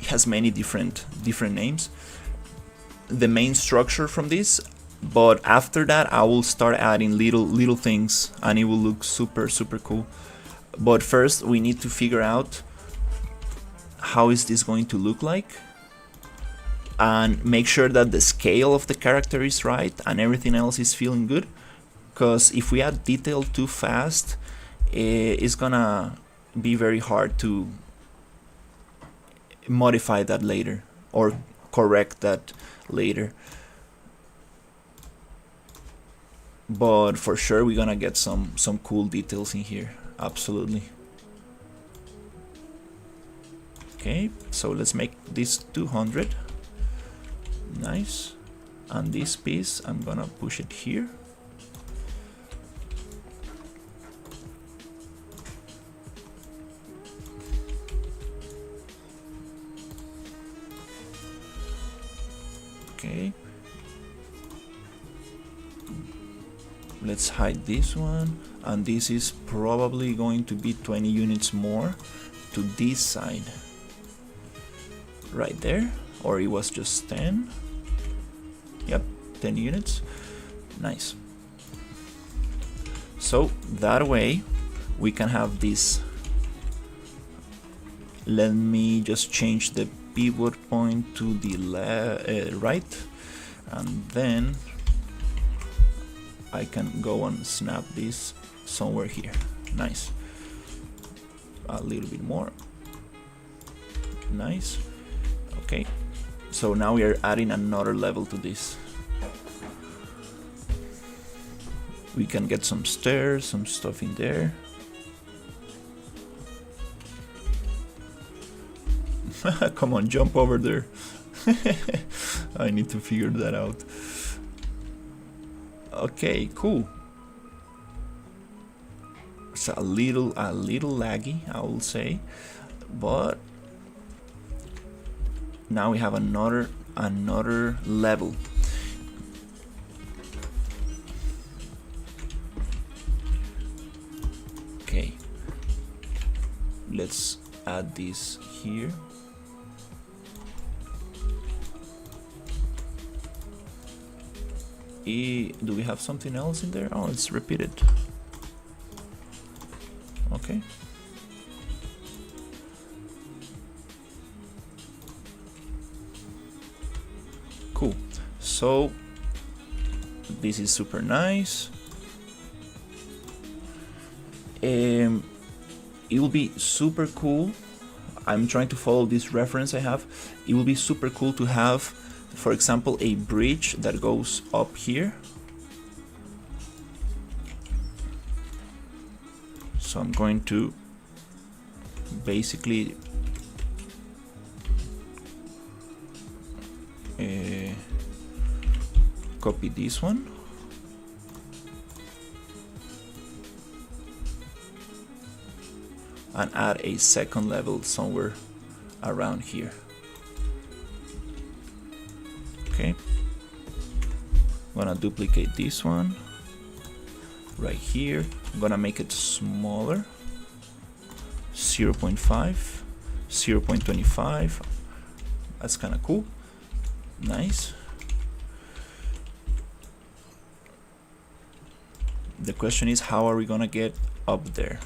it has many different names. The main structure from this, but after that I will start adding little things, and it will look super cool. But first we need to figure out how is this going to look like, and make sure that the scale of the character is right and everything else is feeling good, because if we add detail too fast, it's gonna be very hard to modify that later or correct that later. But for sure we're gonna get some cool details in here, absolutely. Okay, so let's make this 200. Nice. And this piece I'm gonna push it here. Okay, let's hide this one, and this is probably going to be 20 units more to this side right there, or it was just 10. Yep, 10 units. Nice. So that way we can have this. Let me just change the pivot point to the right, and then I can go and snap this somewhere here. Nice. A little bit more. Nice. Okay, so now we are adding another level to this. We can get some stairs, some stuff in there. Come on, jump over there. I need to figure that out. Okay, cool. It's a little laggy, I will say, but now we have another level. Okay, let's add this here. Do we have something else in there? Oh, it's repeated. Okay. Cool. So this is super nice. It will be super cool. I'm trying to follow this reference I have. It will be super cool to have, for example, a bridge that goes up here. So I'm going to basically copy this one and add a second level somewhere around here. Okay, I'm gonna duplicate this one right here. I'm gonna make it smaller, 0.5, 0.25. That's kind of cool. Nice. The question is, how are we gonna get up there?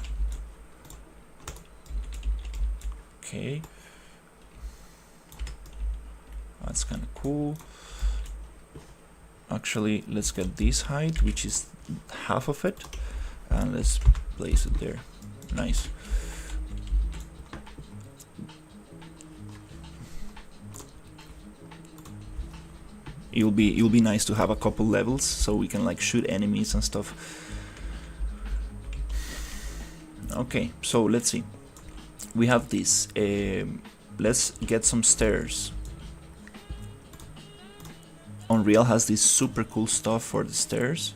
Okay, that's kind of cool. Actually, let's get this height, which is half of it, and let's place it there. Nice. It'll be nice to have a couple levels so we can like shoot enemies and stuff. Okay, so let's see. We have this. Let's get some stairs. Unreal has this super cool stuff for the stairs.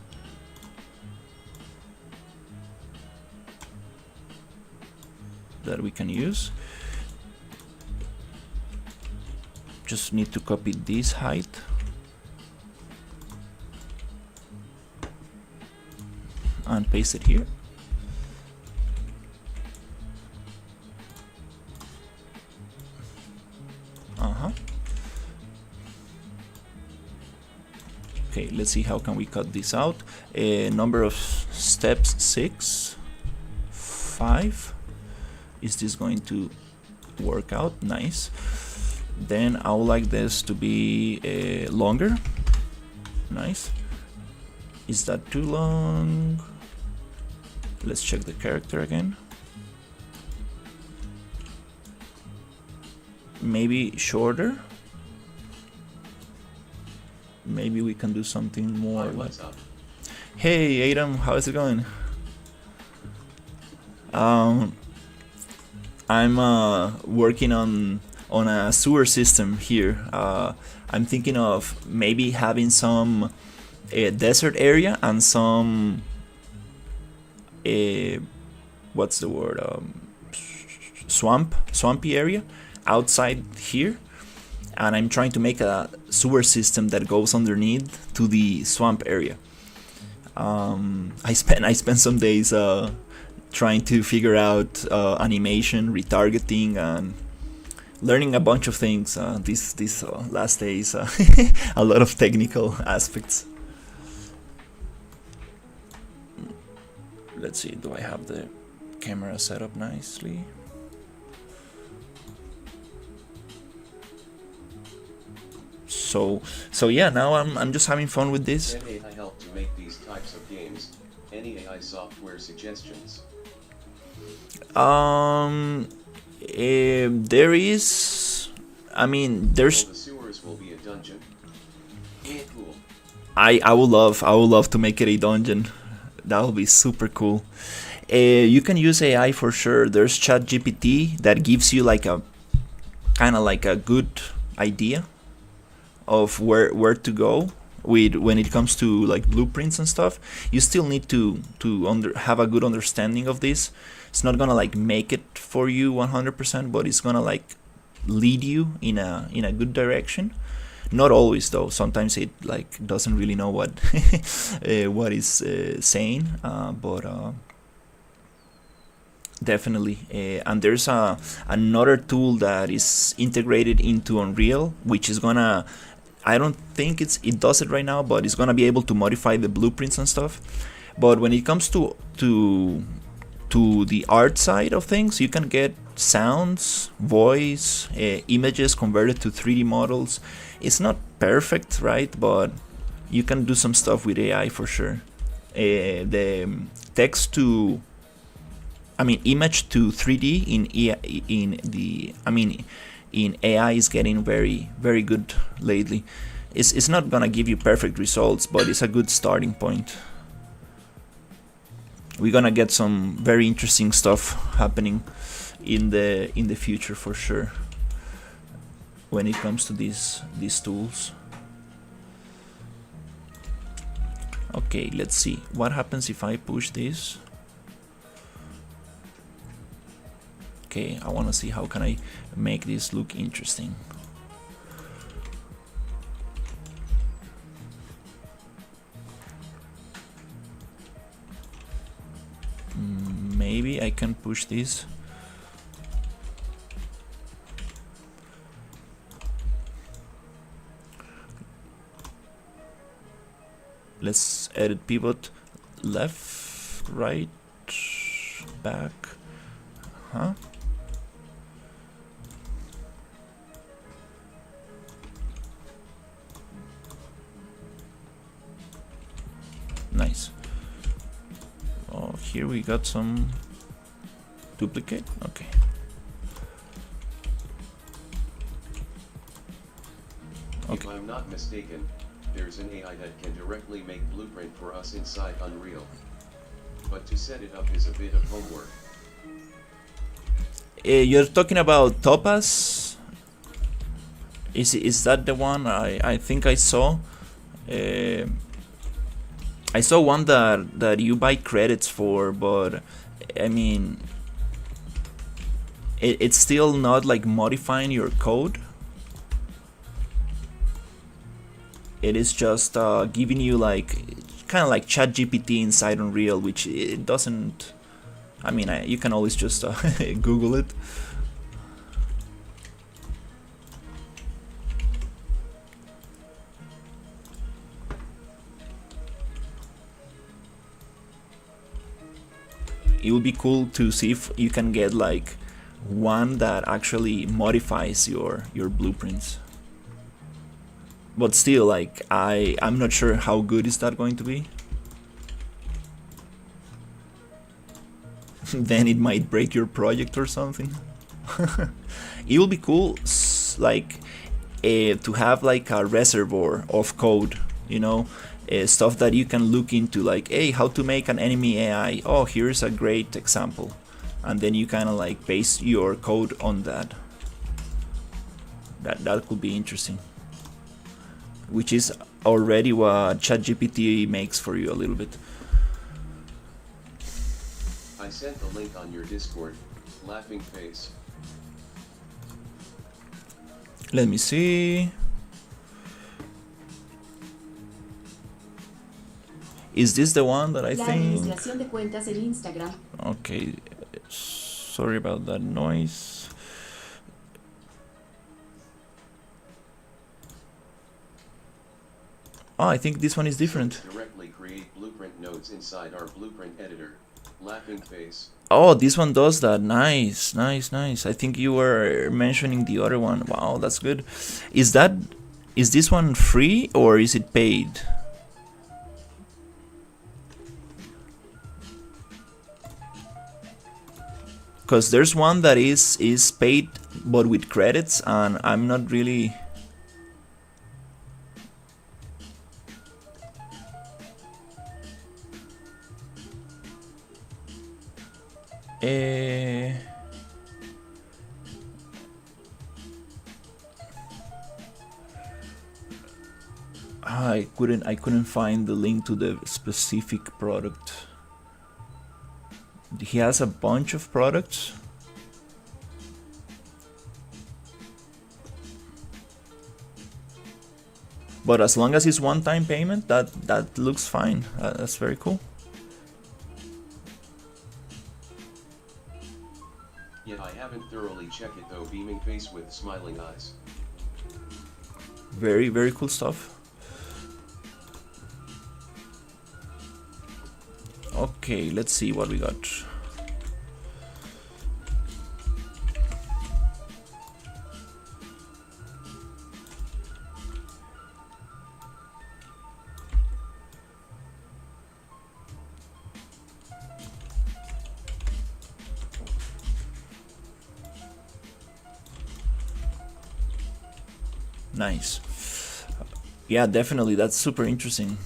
That we can use. Just need to copy this height. And paste it here. Okay, let's see how can we cut this out. Number of steps 6, 5. Is this going to work out? Nice. Then I would like this to be longer. Nice. Is that too long? Let's check the character again. Maybe shorter. Maybe we can do something more. What's up? Hey Adam, how's it going? I'm working on a sewer system here. I'm thinking of maybe having some desert area and some what's the word? Swampy area outside here, and I'm trying to make a sewer system that goes underneath to the swamp area. I spent some days trying to figure out animation, retargeting, and learning a bunch of things these last days. A lot of technical aspects. Let's see, do I have the camera set up nicely? So yeah, now I'm just having fun with this. Can AI help to make these types of games? Any AI software suggestions? There is, I mean, there's. The sewers will be a dungeon. Yeah, cool. I would love to make it a dungeon. That would be super cool. You can use AI for sure. There's ChatGPT that gives you like a kind of like a good idea of where to go with when it comes to like blueprints and stuff. You still need to have a good understanding of this. It's not gonna like make it for you 100%, but it's gonna like lead you in a good direction. Not always though. Sometimes it like doesn't really know what what is saying, but definitely. And there's another tool that is integrated into Unreal, which is gonna. I don't think it does it right now, but it's gonna be able to modify the blueprints and stuff. But when it comes to the art side of things, you can get sounds, voice, images converted to 3D models. It's not perfect, right? But you can do some stuff with AI for sure. The text to, image to 3D in AI is getting very, very good lately. It's not gonna give you perfect results, but it's a good starting point. We're gonna get some very interesting stuff happening in the future for sure when it comes to these tools. Okay, let's see what happens if I push this. Okay, I want to see how can I make this look interesting. Maybe I can push this. Let's edit pivot left, right, back. Huh? Nice. Oh, here we got some duplicate. Okay. If I'm not mistaken, there's an AI that can directly make blueprint for us inside Unreal. But to set it up is a bit of homework. You're talking about Topaz? Is that the one I think I saw? I saw one that you buy credits for, but I mean, it's still not like modifying your code. It is just giving you like kind of like ChatGPT inside Unreal, which it doesn't. I mean, you can always just Google it. it would be cool to see if you can get like one that actually modifies your blueprints. But still, like I'm not sure how good is that going to be. Then it might break your project or something. It will be cool, like to have like a reservoir of code, you know, stuff that you can look into, like, hey, how to make an enemy AI. Oh, here's a great example, and then you kind of like base your code on that. That could be interesting, which is already what ChatGPT makes for you a little bit. I sent the link on your Discord. Laughing face. Let me see. Is this the one that I think? Administración de cuentas en Instagram. Okay, sorry about that noise. Oh, I think this one is different. Directly create blueprint nodes inside our blueprint editor. Laughing face. Oh, this one does that. Nice, nice, nice. I think you were mentioning the other one. Wow, that's good. Is this one free or is it paid? Because there's one that is paid but with credits, and I'm not really... I couldn't find the link to the specific product. He has a bunch of products. But as long as it's one-time payment, that looks fine. That's very cool. Yet I haven't thoroughly checked it though. Beaming face with smiling eyes. Very, very cool stuff. Okay, let's see what we got. Nice. Yeah, definitely. That's super interesting.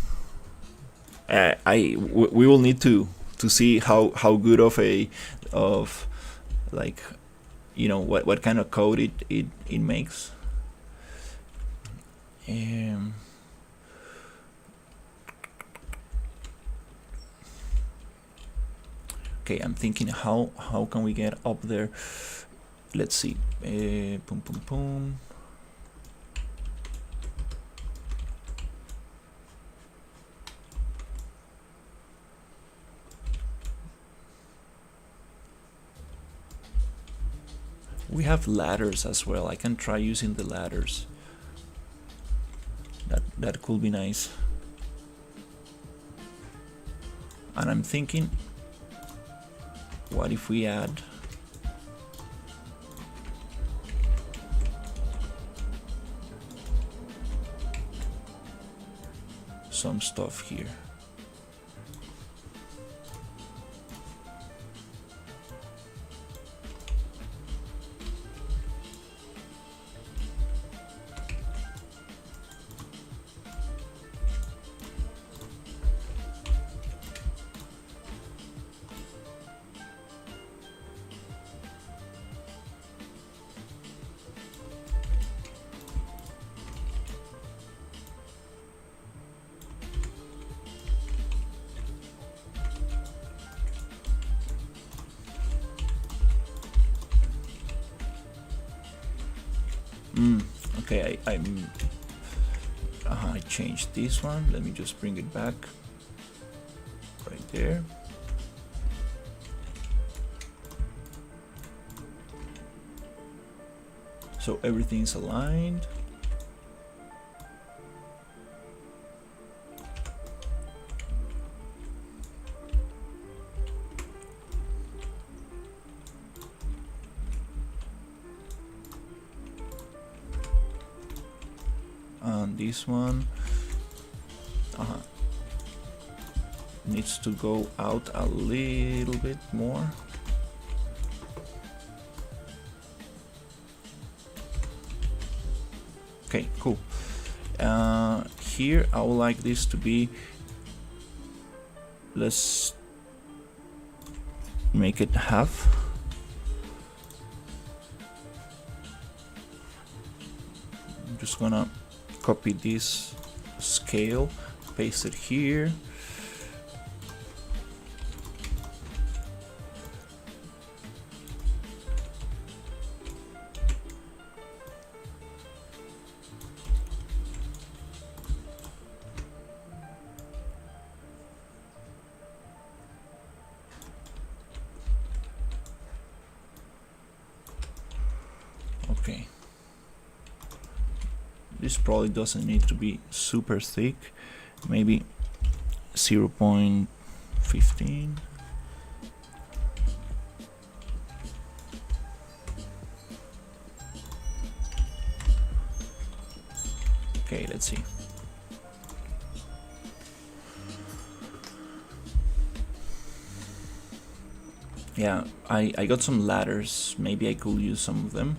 We will need to see how good of like, you know, what kind of code it makes. Okay, I'm thinking how can we get up there? Let's see. Boom, boom, boom. We have ladders as well. I can try using the ladders. That could be nice. And I'm thinking, what if we add some stuff here? Okay, I changed this one. Let me just bring it back right there. So everything's aligned. this one. Needs to go out a little bit more. Okay, cool. Here I would like this to be, let's make it half. I'm just gonna copy this scale, paste it here. Okay, this probably doesn't need to be super thick, maybe 0.15. Okay, let's see. Yeah, I got some ladders, maybe I could use some of them.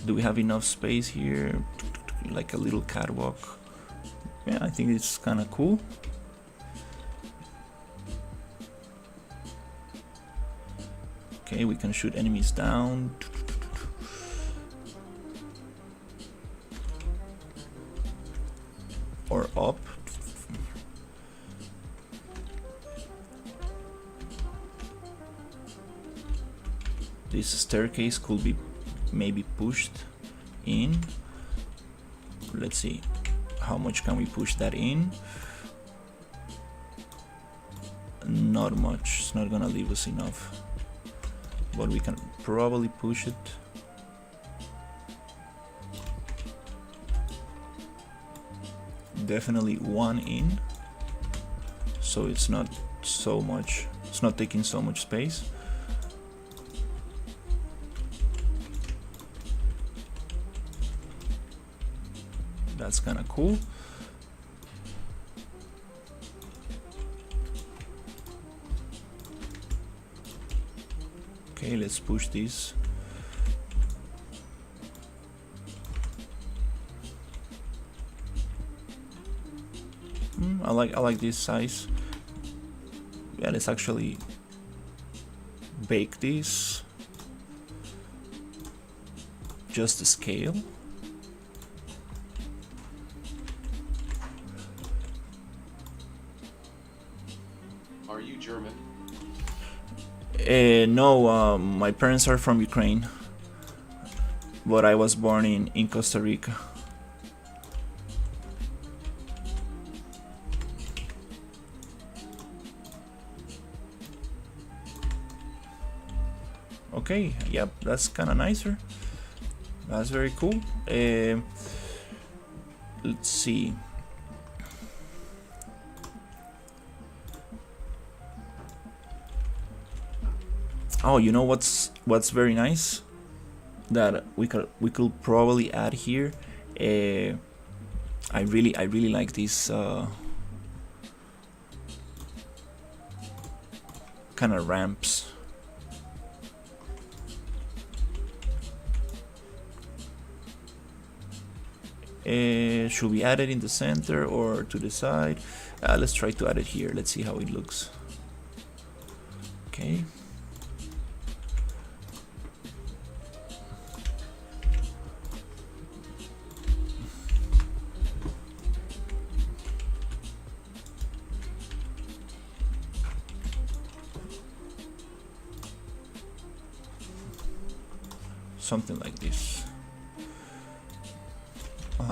Do we have enough space here? Like a little catwalk. Yeah, I think it's kind of cool. Okay, we can shoot enemies down. Or up. This staircase could be maybe pushed in. Let's see, how much can we push that in? Not much, it's not gonna leave us enough, but we can probably push it. Definitely one in, so it's not so much, it's not taking so much space. That's kind of cool. Okay, let's push this. I like this size. Yeah, let's actually bake this. Just the scale. Are you German? No, my parents are from Ukraine, but I was born in Costa Rica. Okay, yep, that's kind of nicer. That's very cool. Let's see. Oh, you know what's very nice that we could probably add here. I really like these kind of ramps. Should we add it in the center or to the side? Let's try to add it here. Let's see how it looks. Okay. Something like this.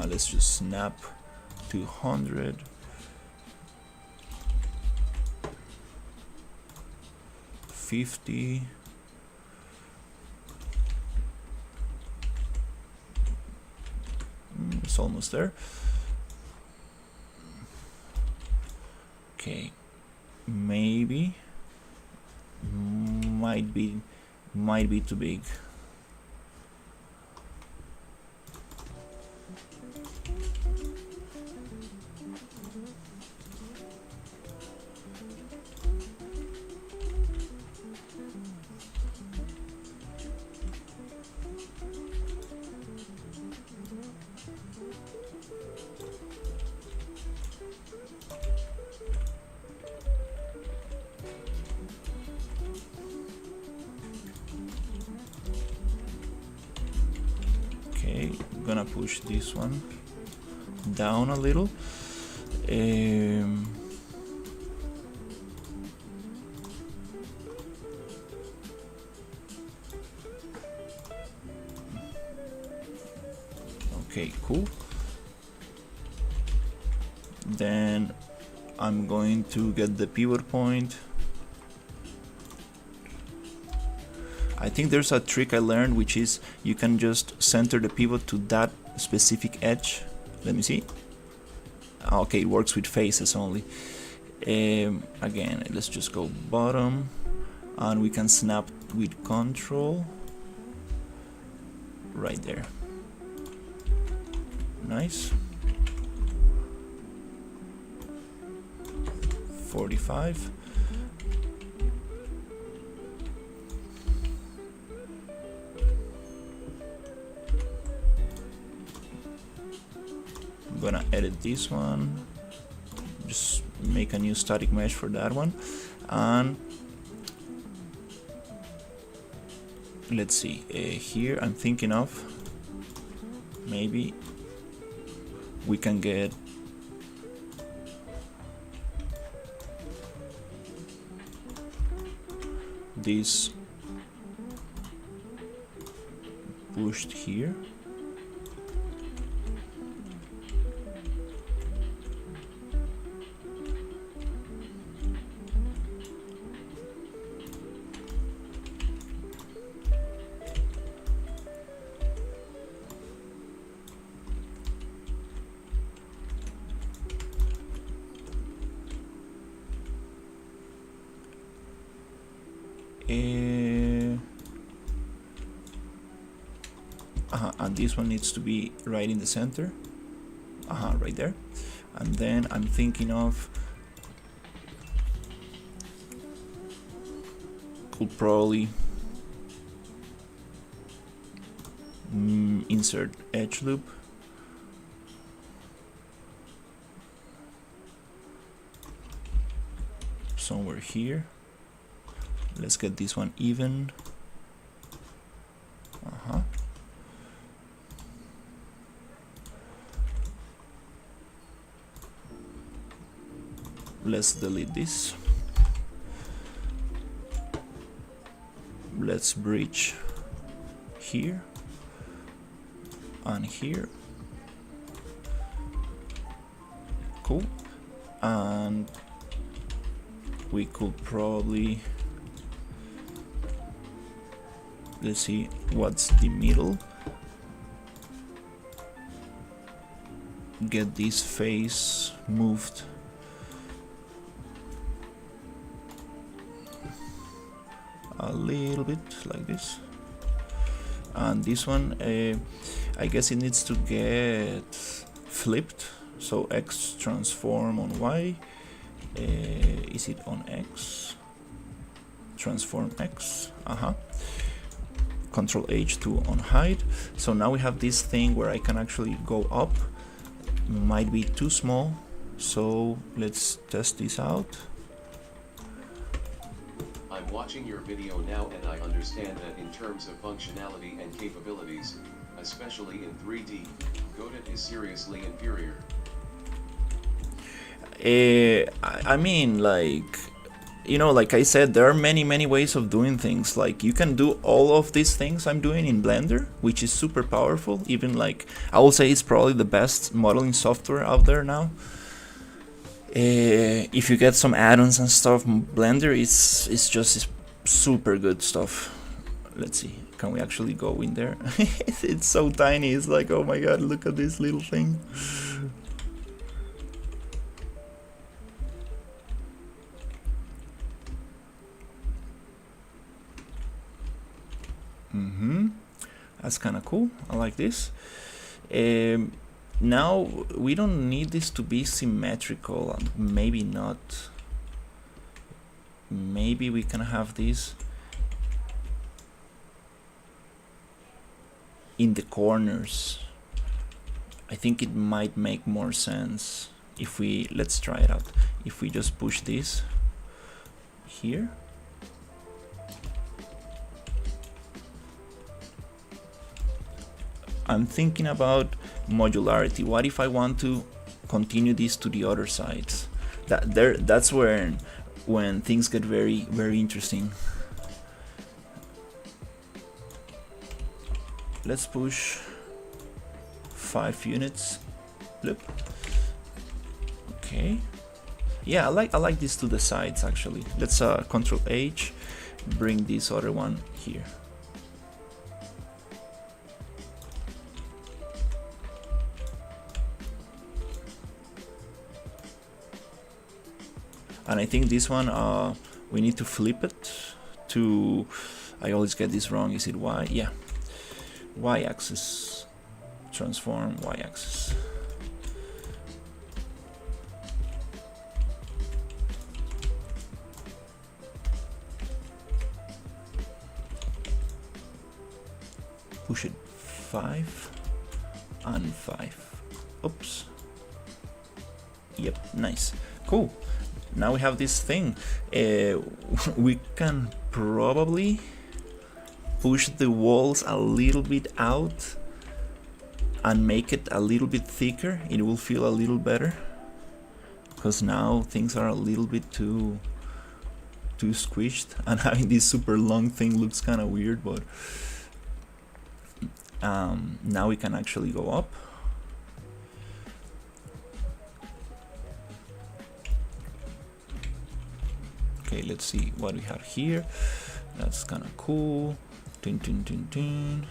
Let's just snap 200. $50. It's almost there. Okay, maybe might be too big. gonna push this one down a little. Okay, cool. Then I'm going to get the pivot point. I think there's a trick I learned, which is you can just center the pivot to that specific edge. Let me see. Okay, it works with faces only. Again, let's just go bottom, and we can snap with control right there. Nice. 45. I'm gonna edit this one, just make a new static mesh for that one, and let's see, here I'm thinking of maybe we can get this pushed here. And this one needs to be right in the center, right there. And then I'm thinking of could probably insert edge loop. Somewhere here. Let's get this one even. Let's delete this. Let's bridge here and here. Cool. And we could probably, let's see what's the middle. Get this face moved a little bit like this, and this one I guess it needs to get flipped, so X transform on Y. Is it on X? Transform X. Control H to unhide. So now we have this thing where I can actually go up. Might be too small, so let's test this out. I'm watching your video now and I understand that in terms of functionality and capabilities, especially in 3D, Godot is seriously inferior. I mean, like, you know, like I said, there are many ways of doing things. Like, you can do all of these things I'm doing in Blender, which is super powerful. Even, like, I will say it's probably the best modeling software out there now. If you get some add-ons and stuff, Blender is just super good stuff. Let's see, can we actually go in there? It's so tiny, it's like, oh my god, look at this little thing. That's kind of cool. I like this. Now we don't need this to be symmetrical. Maybe not. Maybe we can have this in the corners. I think it might make more sense if we, let's try it out. If we just push this here. I'm thinking about modularity. What if I want to continue this to the other sides? That's where when things get very interesting. Let's push 5 units. Look. Okay. Yeah, I like this to the sides actually. Let's Control H, bring this other one here. And I think this one we need to flip it to, I always get this wrong, is it Y? Yeah, Y-axis, transform Y-axis. Push it 5 and 5. Oops. Yep, nice, cool. Now we have this thing. We can probably push the walls a little bit out and make it a little bit thicker. It will feel a little better, because now things are a little bit too squished, and having this super long thing looks kind of weird, but now we can actually go up. Okay, let's see what we have here. That's kind of cool. Dun, dun, dun, dun.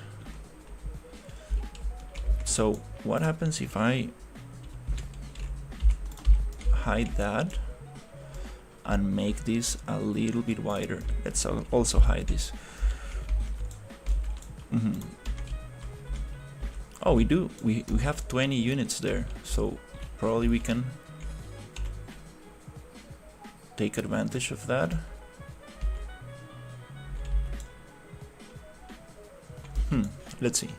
So what happens if I hide that and make this a little bit wider? Let's also hide this. Oh, we do. We have 20 units there, so probably we can take advantage of that. Let's see.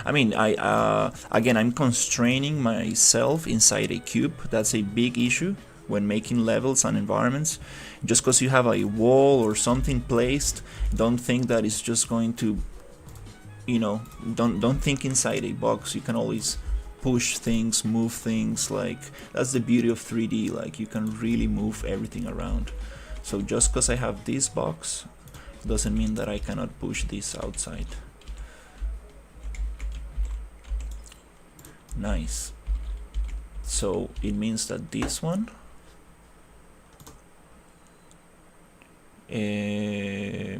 I mean, again, I'm constraining myself inside a cube. That's a big issue when making levels and environments. Just because you have a wall or something placed, don't think that it's just going to, you know, don't think inside a box. You can always push things, move things. Like, that's the beauty of 3D. Like, you can really move everything around. So just because I have this box doesn't mean that I cannot push this outside. Nice. So it means that this one I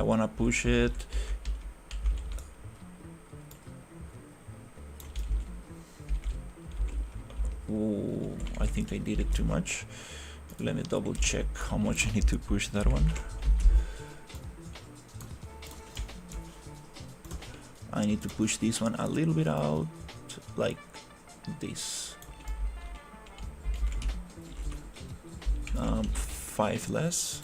wanna push it Ooh, I think I did it too much. Let me double check how much I need to push that one. I need to push this one a little bit out, like this. 5 less.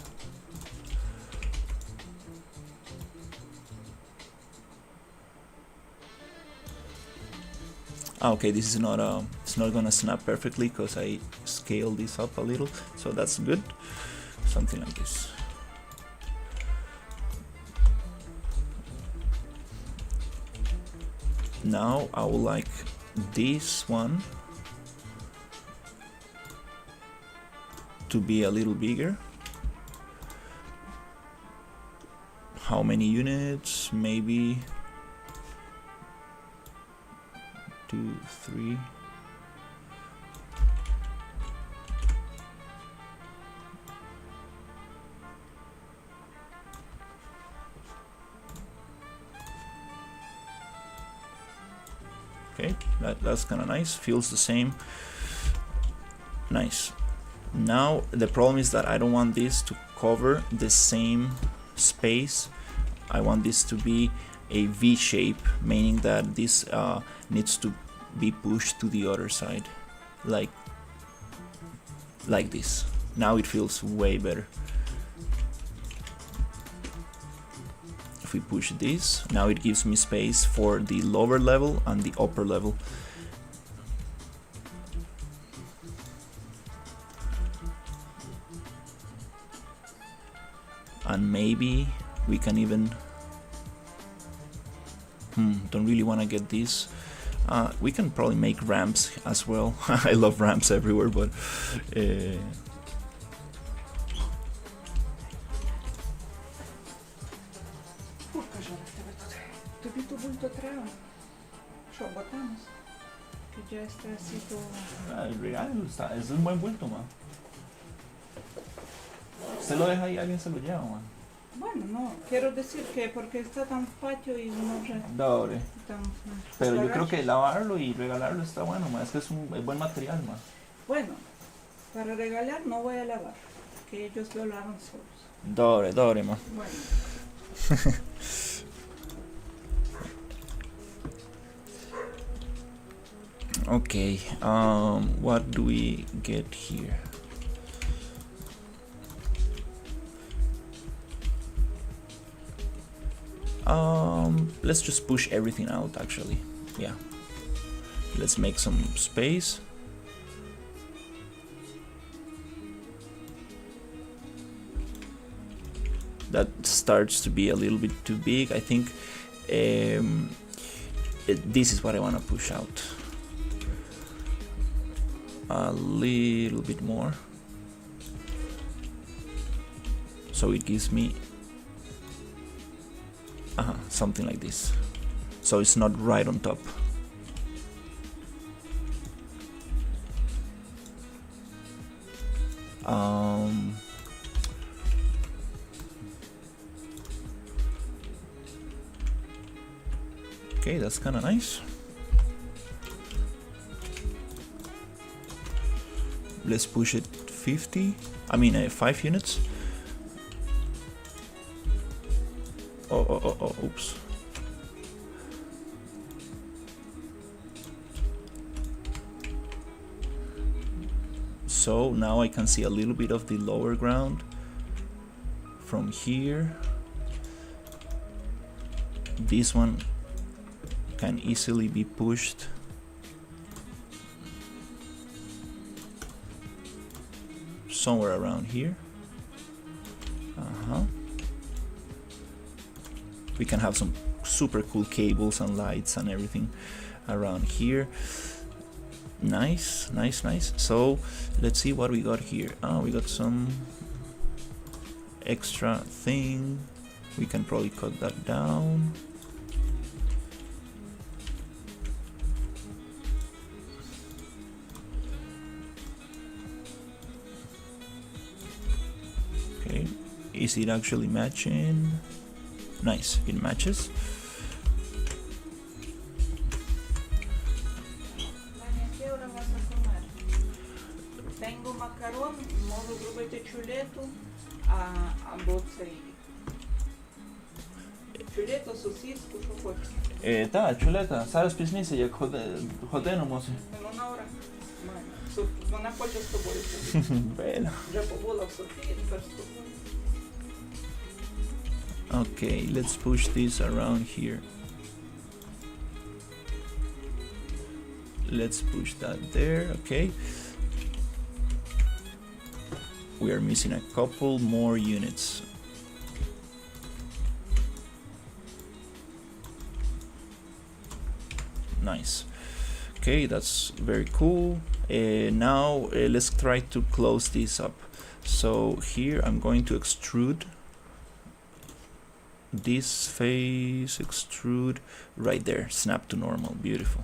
Okay, this is not it's not gonna snap perfectly because I scaled this up a little, so that's good. Something like this. Now I would like this one to be a little bigger. How many units? Maybe 2, 3. Okay, that's kind of nice. Feels the same. Nice. Now the problem is that I don't want this to cover the same space. I want this to be a V shape, meaning that this needs to be pushed to the other side, like this. Now it feels way better. If we push this, now it gives me space for the lower level and the upper level. And maybe We can even don't really want to get this. We can probably make ramps as well. I love ramps everywhere, but Курка жара тебе тут. Тобі ту бульто треба. Що, ботанус? Que ya está así todo. es un buen bulto, man. Se lo deja y alguien se lo lleva, man. Bueno, no, quiero decir que porque está tan patio y no ya Doble. tan... Pero yo creo que lavarlo y regalarlo está bueno, man. Es que es buen material, man. Bueno, para regalar no voy a lavar, que ellos lo lavan solos. Doble, man. Bueno. Okay, what do we get here? Let's just push everything out, actually. Yeah. Let's make some space. That starts to be a little bit too big. I think this is what I want to push out. A little bit more. So it gives me something like this. So it's not right on top. Okay, that's kind of nice. Let's push it 5 units. Oh, oops. So now I can see a little bit of the lower ground from here. This one can easily be pushed somewhere around here. We can have some super cool cables and lights and everything around here. Nice. So let's see what we got here. We got some extra thing. We can probably cut that down. Okay, is it actually matching? Nice, it matches. ¿Qué hora vas a comer? Tengo macarón, можу зробити чулету, або цей. Чулету, сосиску, що хочеш. Так, чулета, зараз пізніше, як годину може. Вона ора. Вона хоче з тобою. Вже побула в Софії, тепер з тобою. Okay, let's push this around here. Let's push that there, okay. We are missing a couple more units. Nice. Okay, that's very cool. Now let's try to close this up. So here I'm going to extrude this face, extrude right there, snap to normal, beautiful.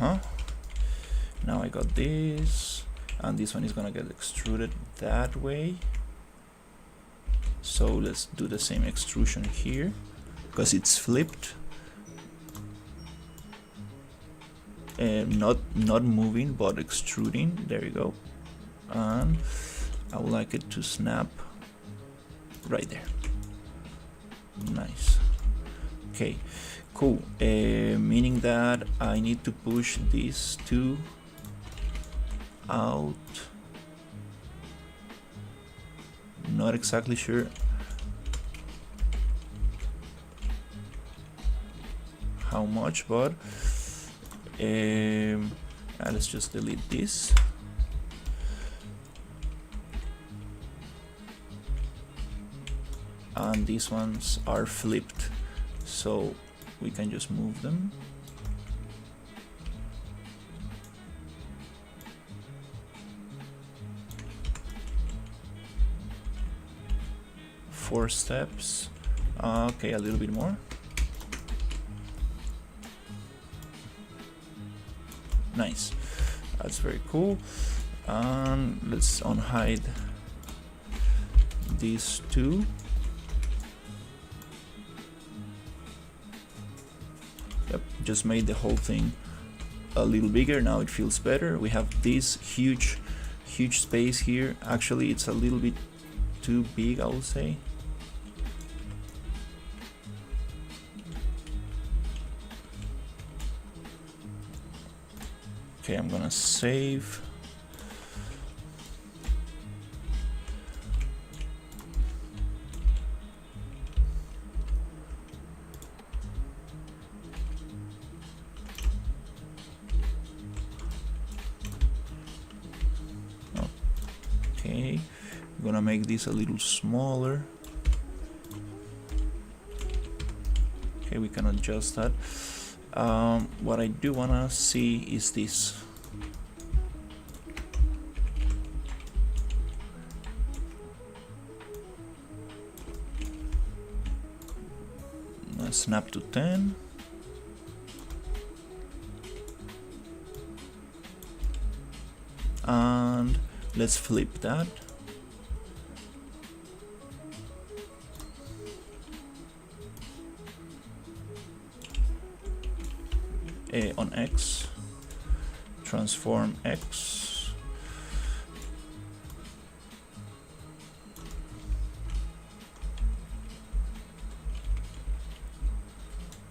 Now I got this, and this one is gonna get extruded that way. So let's do the same extrusion here, because it's flipped. Not moving, but extruding. There you go. And I would like it to snap right there. Nice. Okay, cool. Meaning that I need to push these two out. Not exactly sure how much, but let's just delete this. and these ones are flipped, so we can just move them. Four steps. Okay, a little bit more. Nice. That's very cool. And let's unhide these two. Yep, just made the whole thing a little bigger. Now it feels better. We have this huge space here. Actually, it's a little bit too big, I would say. Okay, I'm gonna save. Okay, I'm gonna make this a little smaller. Okay, we can adjust that. What I do wanna see is this. Snap to 10. And let's flip that. On X, transform X.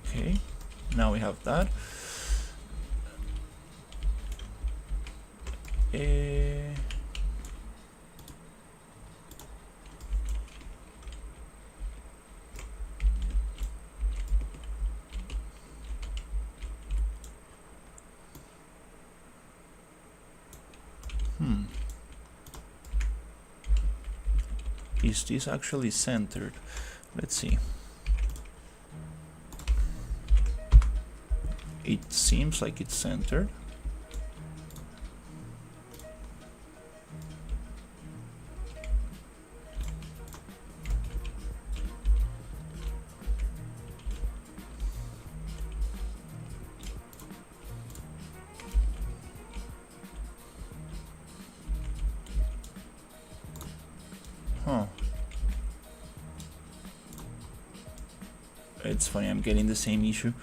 Okay, now we have that. Is this actually centered? Let's see. It seems like it's centered. Huh. It's funny, I'm getting the same issue.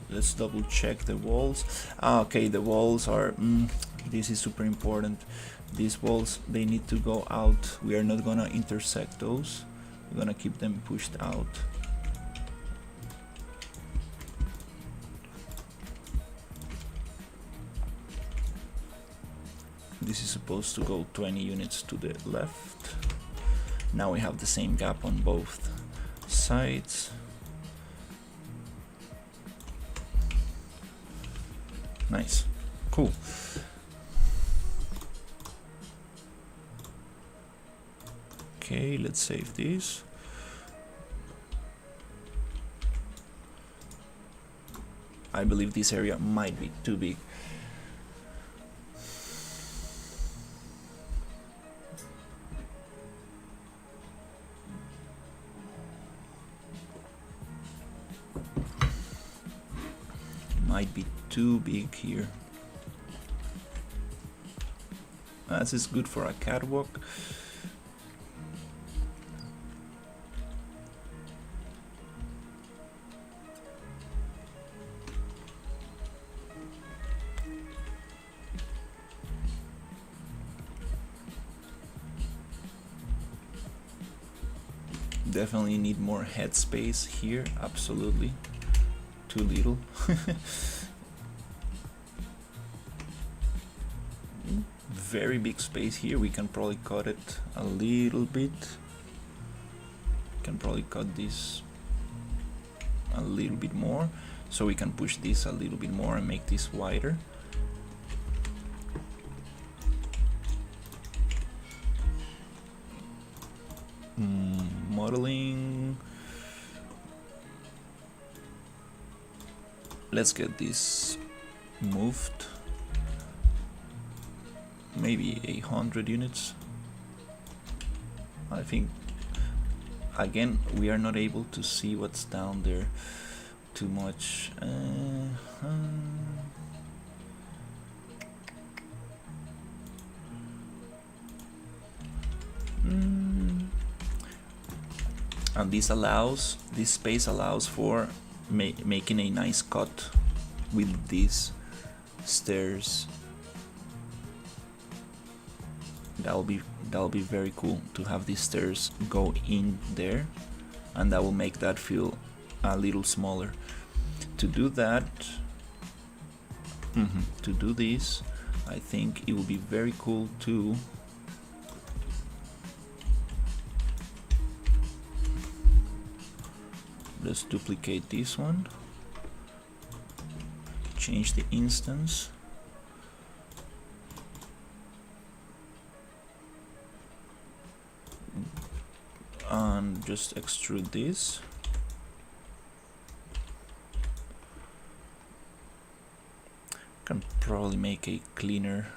Let's double check the walls. Okay, the walls are this is super important. These walls, they need to go out. We are not gonna intersect those. We're gonna keep them pushed out. This is supposed to go 20 units to the left. Now we have the same gap on both sides. Nice, cool. Okay, let's save this. I believe this area might be too big. Might be too big here. This is good for a catwalk. Definitely need more headspace here, absolutely. Too little. Very big space here. We can probably cut it a little bit. Can probably cut this a little bit more. So we can push this a little bit more and make this wider. Modeling. Let's get this moved. Maybe 100 units. I think again we are not able to see what's down there too much. And this space allows for making a nice cut with these stairs. That'll be very cool to have these stairs go in there, and that will make that feel a little smaller. To do that, to do this, I think it would be very cool to let's duplicate this one, change the instance, and just extrude this. Can probably make a cleaner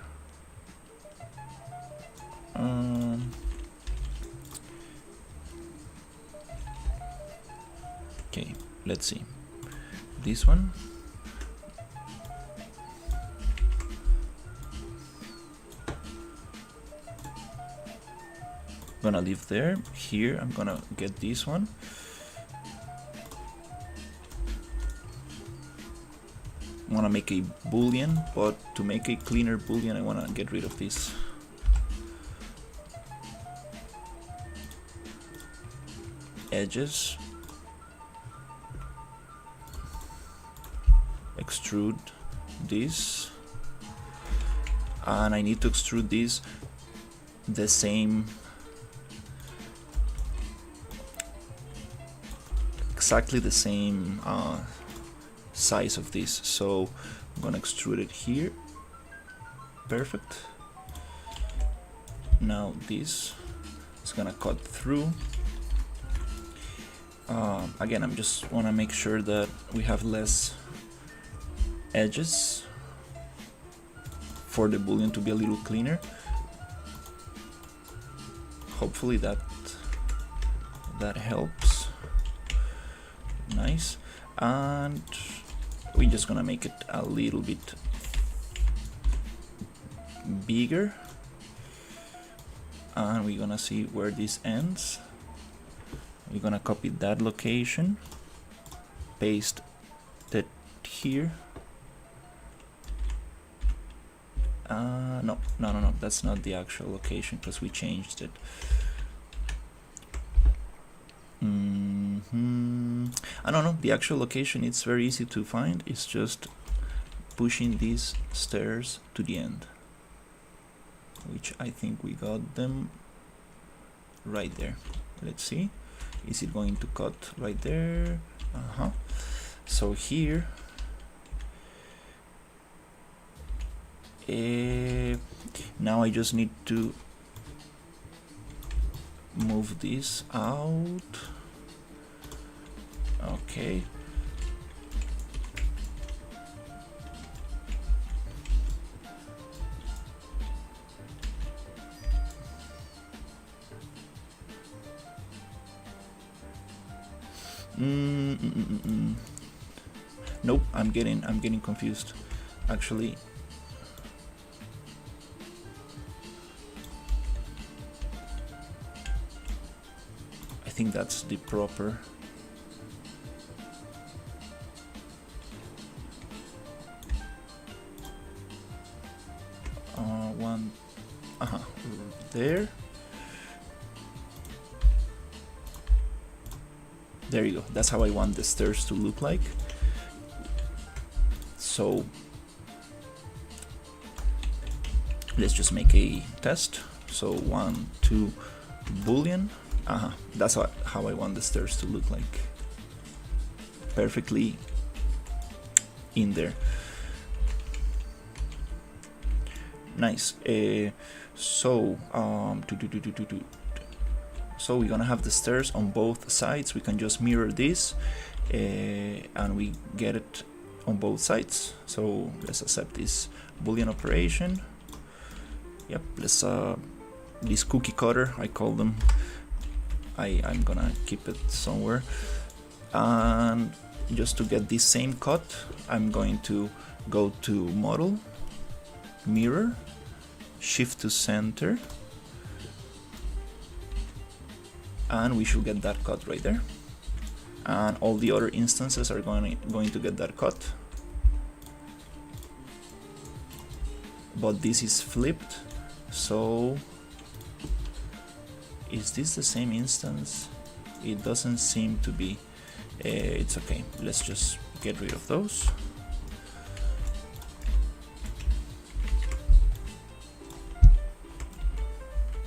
okay, let's see this one. Gonna leave there. Here I'm gonna get this one. I wanna make a boolean, but to make a cleaner boolean I wanna get rid of this. Edges. Extrude this. And I need to extrude this the same, exactly the same size of this, so I'm gonna extrude it here. Perfect. Now this is gonna cut through. Again, I'm just wanna make sure that we have less edges for the boolean to be a little cleaner. Hopefully that helps. Nice. And we're just gonna make it a little bit bigger, and we're gonna see where this ends. We're gonna copy that location, paste that here. No, that's not the actual location because we changed it. I don't know, the actual location, it's very easy to find. It's just pushing these stairs to the end, which I think we got them right there. Let's see, is it going to cut right there? So here now I just need to move this out. Okay. Nope, I'm getting confused. Actually, I think that's the proper. One. There. There you go. That's how I want the stairs to look like. So let's just make a test. So 1, 2, boolean. That's how I want the stairs to look like. Perfectly in there. Nice. So so we're gonna have the stairs on both sides. We can just mirror this and we get it on both sides. So let's accept this Boolean operation. Yep, let's this cookie cutter, I call them. I'm gonna keep it somewhere. And just to get this same cut, I'm going to go to model, mirror, shift to center, and we should get that cut right there. And all the other instances are going to get that cut. But this is flipped, so is this the same instance? It doesn't seem to be. It's okay, let's just get rid of those.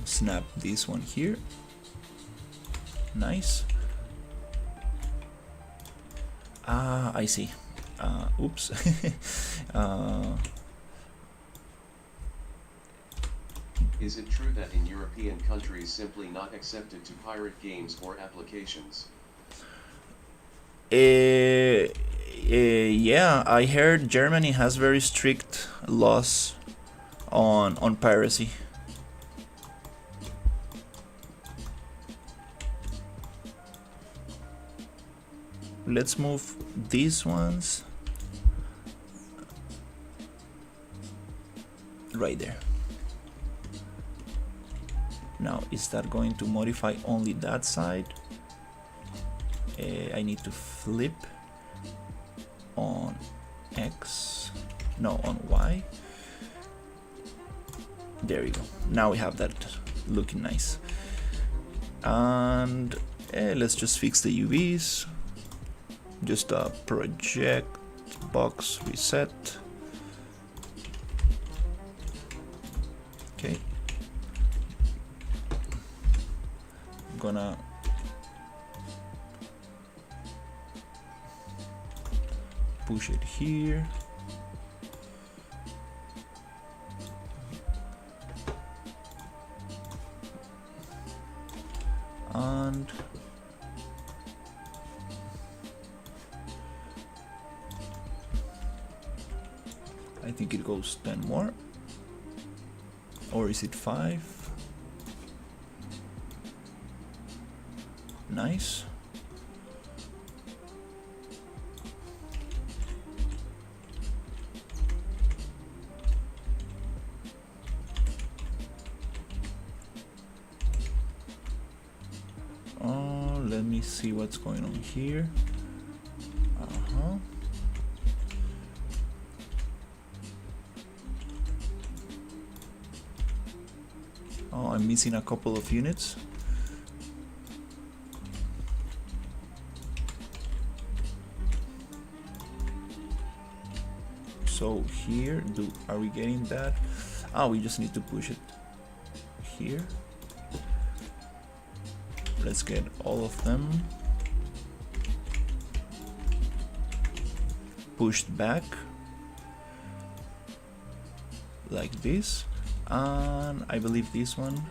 Snap this one here. Nice. Ah, I see. Oops. Is it true that in European countries simply not accepted to pirate games or applications? Yeah, I heard Germany has very strict laws on piracy. Let's move these ones right there. Now, is that going to modify only that side? I need to flip on X, no, on Y. There we go. Now we have that looking nice. And let's just fix the UVs. Just a project box reset. Okay. I'm gonna push it here. And I think it goes 10 more. Or is it 5? Nice. Let me see what's going on here. Oh, I'm missing a couple of units. So here, are we getting that? Oh, we just need to push it here. Let's get all of them pushed back like this, and I believe this one.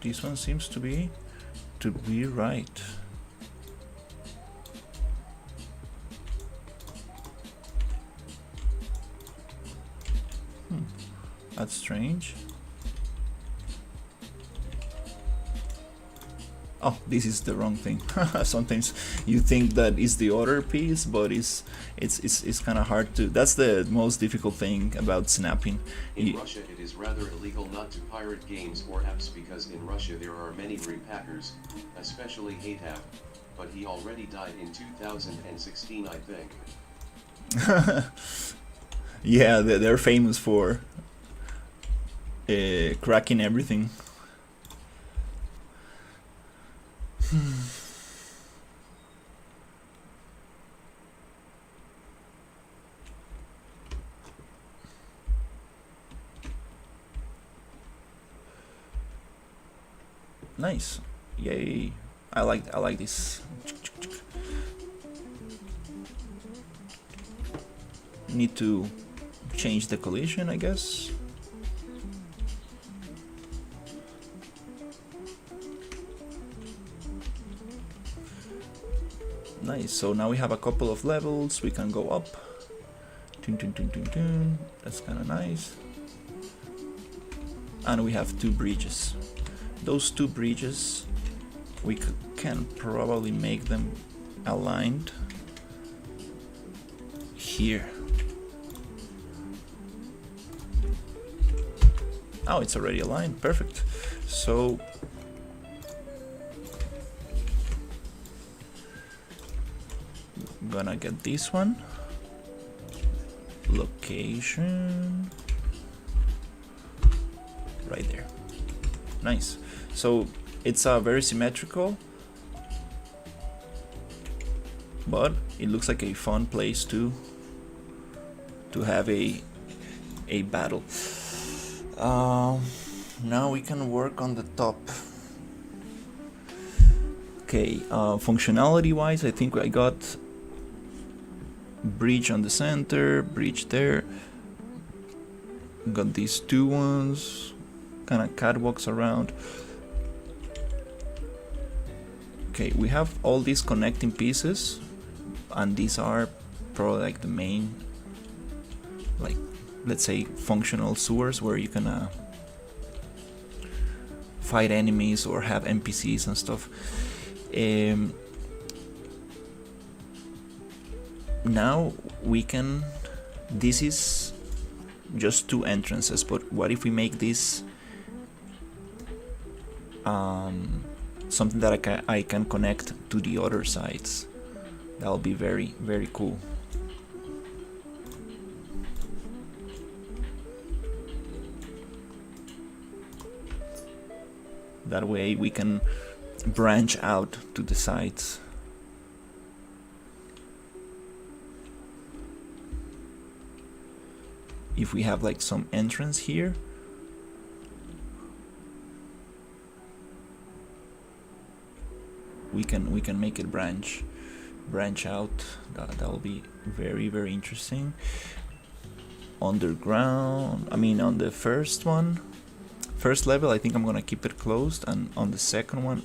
This one seems to be right. That's strange. Oh, this is the wrong thing. Sometimes you think that is the other piece, but it's kind of hard to. That's the most difficult thing about snapping. In Russia, it is rather illegal not to pirate games or apps because in Russia there are many repackers, especially Hatab, but he already died in 2016, I think. Yeah, they're famous for cracking everything. Nice. Yay. I like this. Need to change the collision, I guess. Nice. So now we have a couple of levels. We can go up. Dun, dun, dun, dun, dun. That's kind of nice. And we have 2 bridges. Those 2 bridges, we can probably make them aligned here. Oh, it's already aligned. Perfect. So gonna get this one. Location. Right there. Nice. So it's very symmetrical, but it looks like a fun place to have a battle. Now we can work on the top. Okay, functionality wise, I think I got bridge on the center, bridge there. Got these 2 ones, kind of catwalks around. Okay, we have all these connecting pieces, and these are probably like the main, like, let's say functional sewers where you can fight enemies or have NPCs and stuff. Now we can, this is just 2 entrances, but what if we make this something that I can connect to the other sides? That'll be very, very cool. That way we can branch out to the sides. If we have like some entrance here, we can make it branch out. That'll be very, very interesting. Underground, I mean on the first level, I think I'm gonna keep it closed, and on the second one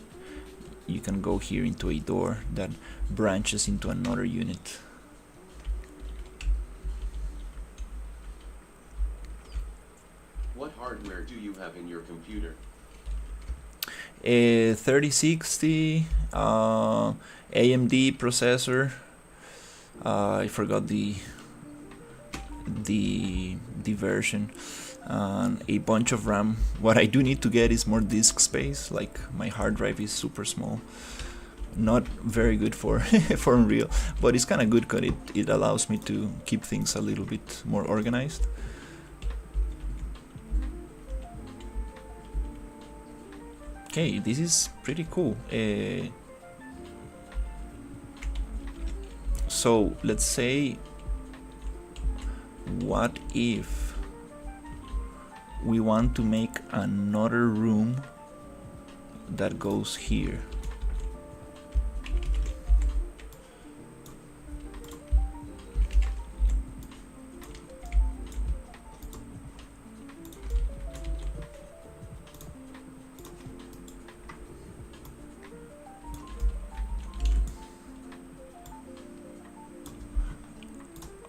you can go here into a door that branches into another unit. What hardware do you have in your computer? A 3060 AMD processor. I forgot the version. A bunch of RAM. What I do need to get is more disk space. Like, my hard drive is super small. Not very good for for Unreal, but it's kind of good because it allows me to keep things a little bit more organized. Okay, this is pretty cool. So let's say, what if we want to make another room that goes here?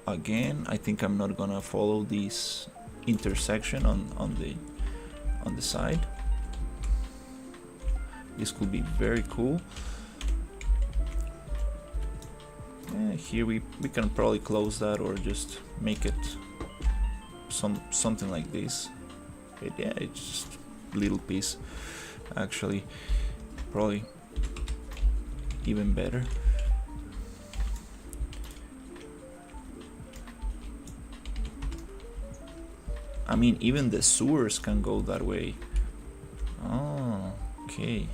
Again, I think I'm not gonna follow this intersection on the side. This could be very cool. Here we can probably close that or just make it something like this. Yeah, it's just a little piece, actually, probably even better. I mean, even the sewers can go that way. Oh, okay.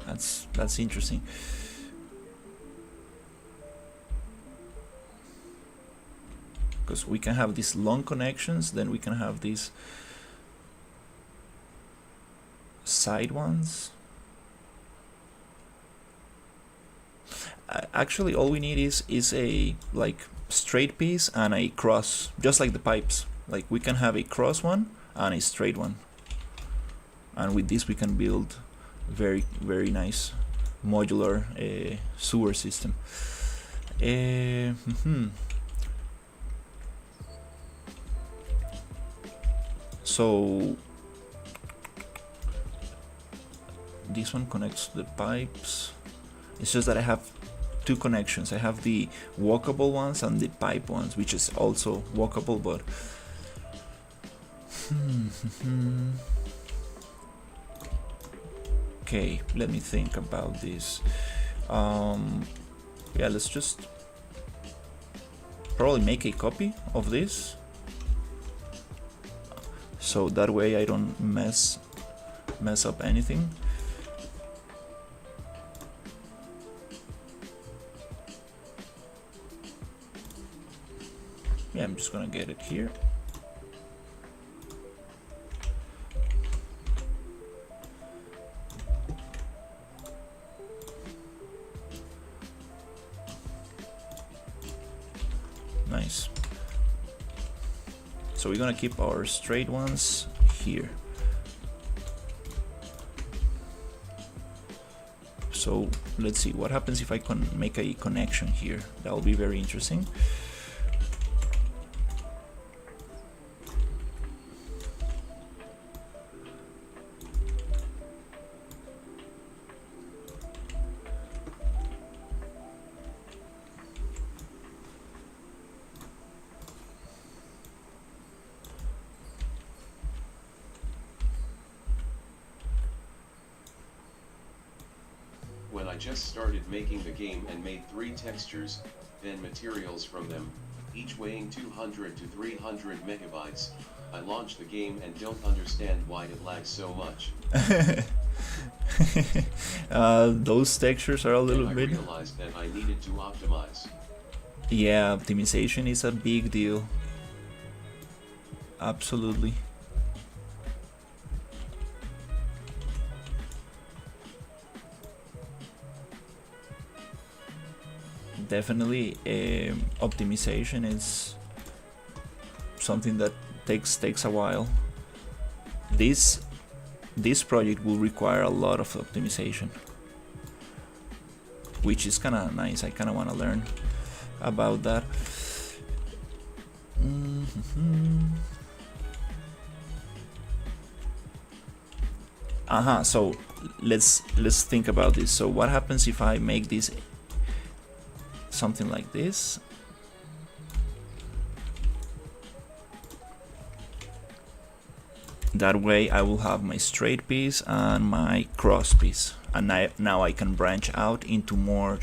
That's interesting. Because we can have these long connections, then we can have these side ones. Actually, all we need is a like straight piece and a cross, just like the pipes. Like we can have a cross one and a straight one, and with this we can build very nice modular sewer system. So this one connects to the pipes. It's just that I have two connections. I have the walkable ones and the pipe ones, which is also walkable, but okay, let me think about this. Yeah, let's just probably make a copy of this, so that way I don't mess up anything. Yeah, I'm just gonna get it here. Nice. So we're gonna keep our straight ones here. So let's see what happens if I can make a connection here. That will be very interesting. When I just started making the game and made 3 textures, then materials from them, each weighing 200 to 300 megabytes, I launched the game and don't understand why it lags so much. Those textures are a little bit. I realized that I needed to optimize. Yeah, optimization is a big deal. Absolutely. Definitely, optimization is something that takes a while. This project will require a lot of optimization, which is kind of nice. I kind of want to learn about that. So let's think about this. So what happens if I make this something like this? That way I will have my straight piece and my cross piece, and now I can branch out into more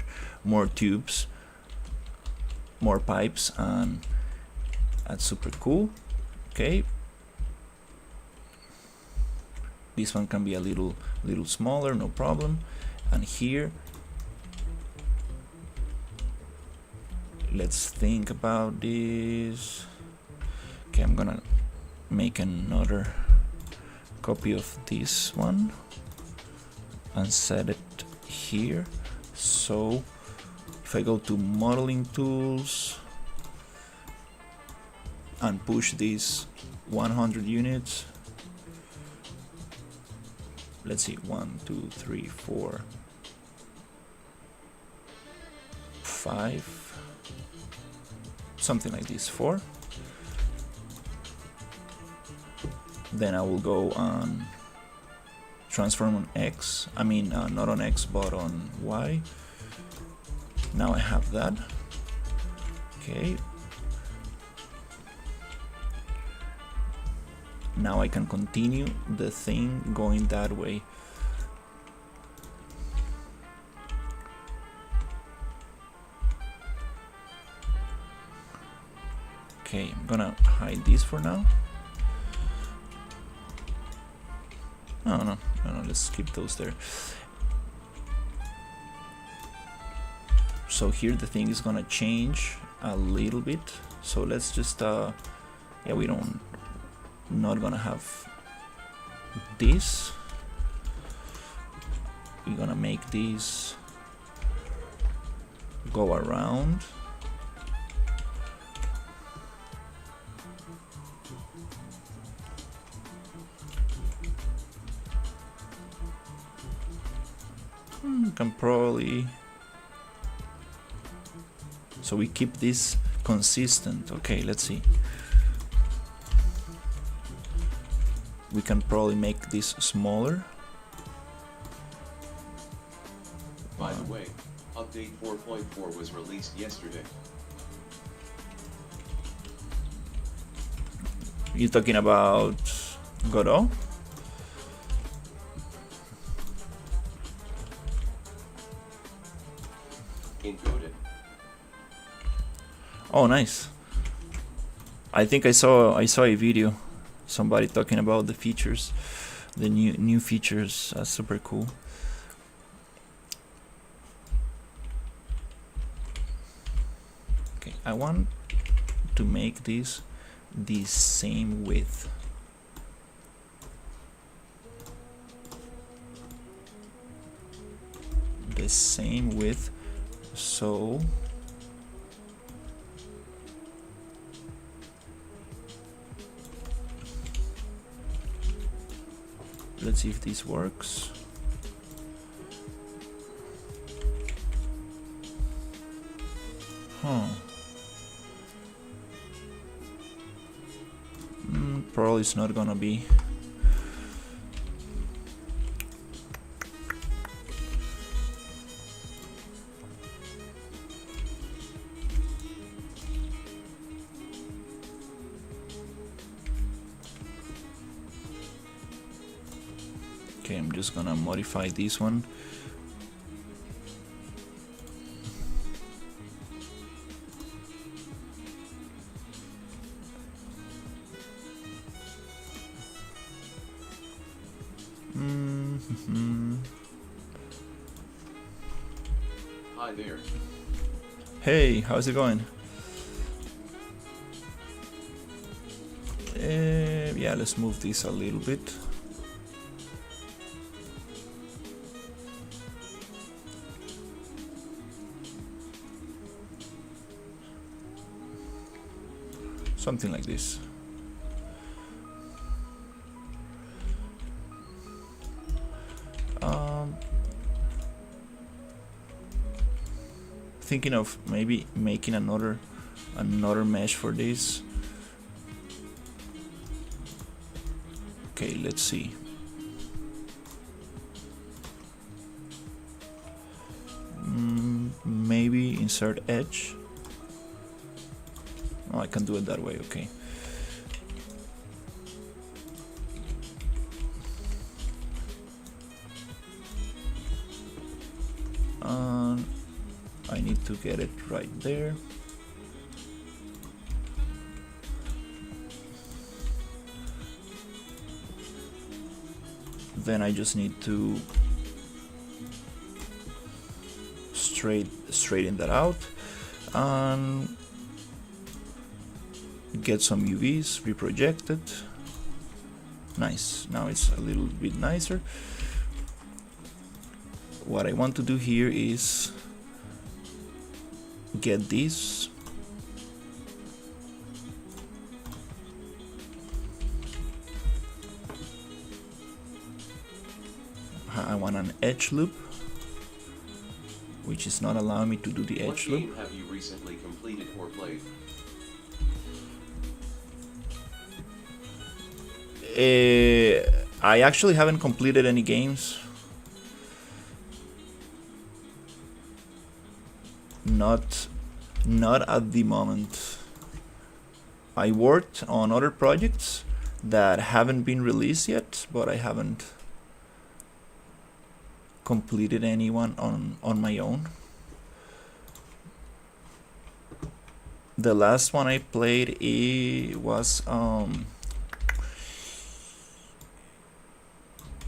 tubes, more pipes, and that's super cool. Okay, this one can be a little smaller, no problem. And here, let's think about this. Okay, I'm gonna make another copy of this one and set it here. So if I go to modeling tools and push these 100 units, let's see, 1 2 3 4 5, something like this, 4. Then I will go on transform on X, I mean not on X but on Y. Now I have that. Okay, now I can continue the thing going that way. Okay, I'm gonna hide this for now. No, let's keep those there. So here the thing is gonna change a little bit. So let's just yeah, we don't, not gonna have this. We're gonna make this go around. Can probably, so we keep this consistent. Okay, let's see. We can probably make this smaller. By the way, update 4.4 was released yesterday. You're talking about Godot? Encoded. Oh, nice. I think I saw a video, somebody talking about the features, the new features. That's super cool. Okay, I want to make this the same width. The same width, so let's see if this works. Huh. Probably it's not gonna be. Okay, I'm just gonna modify this one. Hi there. Hey, how's it going? Yeah, let's move this a little bit. Something like this. Thinking of maybe making another mesh for this. Okay, let's see. Maybe insert edge. Oh, I can do it that way. Okay. I need to get it right there. Then I just need to straighten that out and get some UVs reprojected. Nice. Now it's a little bit nicer. What I want to do here is get this. I want an edge loop, which is not allowing me to do the edge loop. What game have you recently completed or played? I actually haven't completed any games. Not at the moment. I worked on other projects that haven't been released yet, but I haven't completed anyone on my own. The last one I played, it was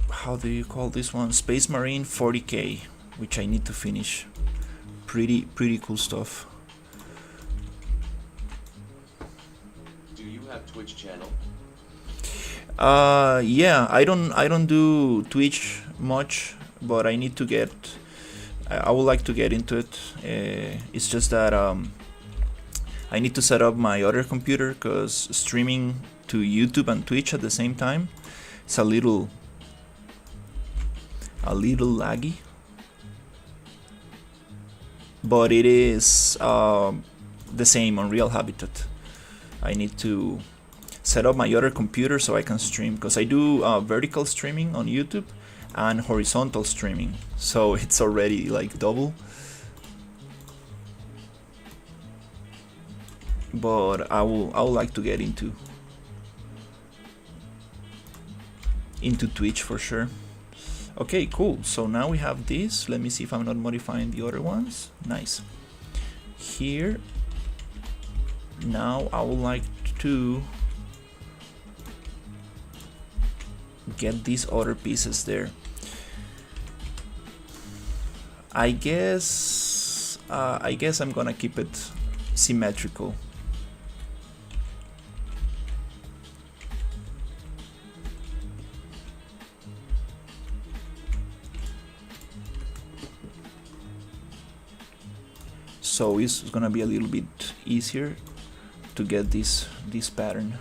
how do you call this one? Space Marine 40K, which I need to finish. Pretty cool stuff. Do you have Twitch channel? Yeah, I don't do Twitch much, but I need to get. I would like to get into it. It's just that I need to set up my other computer because streaming to YouTube and Twitch at the same time is a little laggy. But it is the same on Real Habitat. I need to set up my other computer so I can stream, because I do vertical streaming on YouTube and horizontal streaming, so it's already like double. But I would like to get into Twitch for sure. Okay, cool. So now we have this. Let me see if I'm not modifying the other ones. Nice. Here. Now I would like to get these other pieces there. I guess I'm gonna keep it symmetrical. So it's gonna be a little bit easier to get this pattern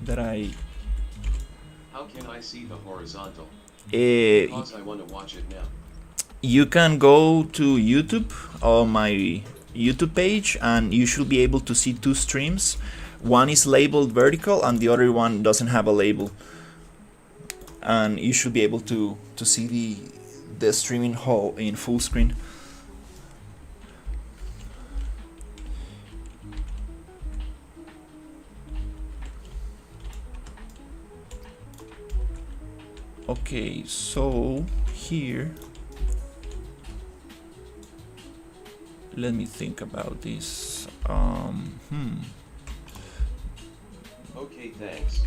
that I. How can I see the horizontal? Because I want to watch it now. You can go to YouTube on my YouTube page, and you should be able to see two streams. One is labeled vertical, and the other one doesn't have a label. And you should be able to see the streaming whole in full screen. Okay, so here, let me think about this. Okay, thanks.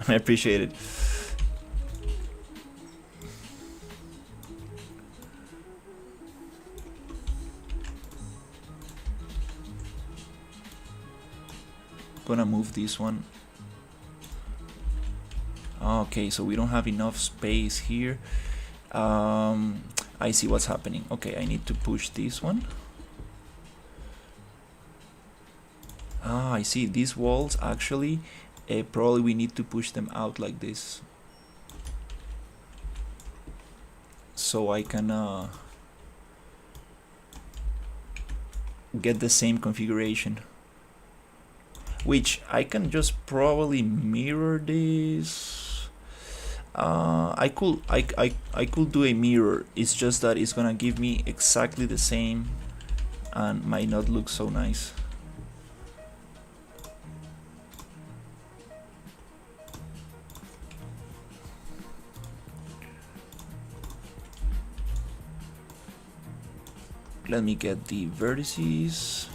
I appreciate it. Gonna move this one. Okay, so we don't have enough space here. I see what's happening. Okay, I need to push this one. I see these walls actually. Probably we need to push them out like this, so I can get the same configuration. Which I can just probably mirror this. I could do a mirror. It's just that it's gonna give me exactly the same and might not look so nice. Let me get the vertices.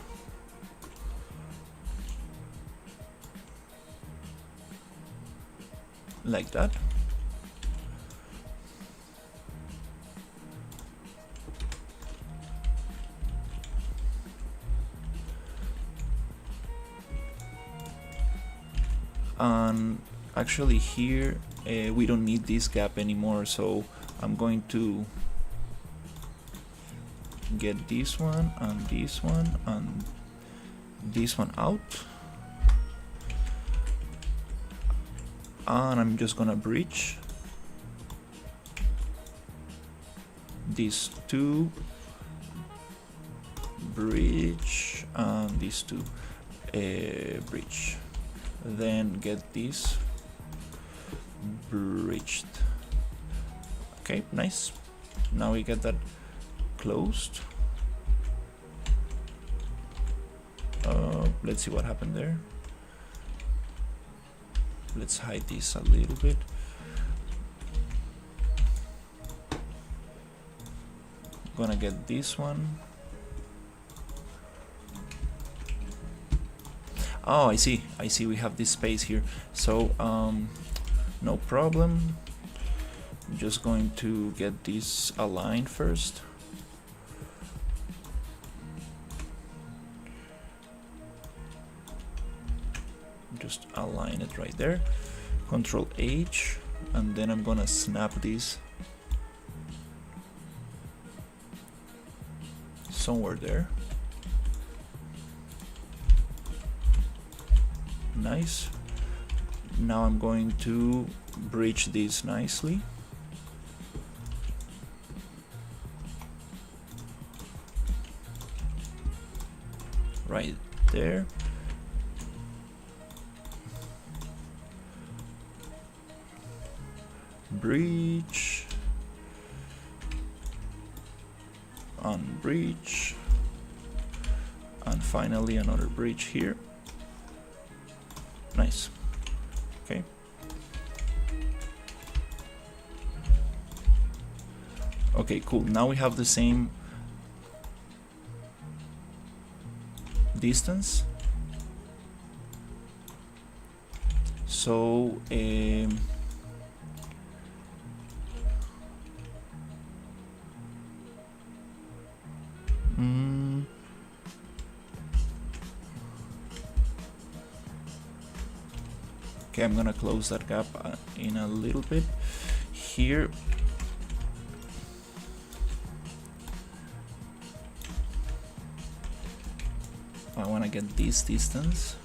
Like that. And actually here we don't need this gap anymore, so I'm going to get this one and this one and this one out, and I'm just gonna bridge these two, bridge, and these two, bridge, then get this bridged. Okay, nice. Now we get that closed. Let's see what happened there. Let's hide this a little bit. Gonna get this one. Oh, I see we have this space here, so no problem. I'm just going to get this aligned first. Just align it right there. Control H, and then I'm gonna snap this somewhere there. Nice. Now I'm going to bridge this nicely. Right there. Bridge. Unbridge. And finally another bridge here. Nice. Okay. Okay, cool. Now we have the same distance. So okay, I'm gonna close that gap in a little bit here. I want to get this distance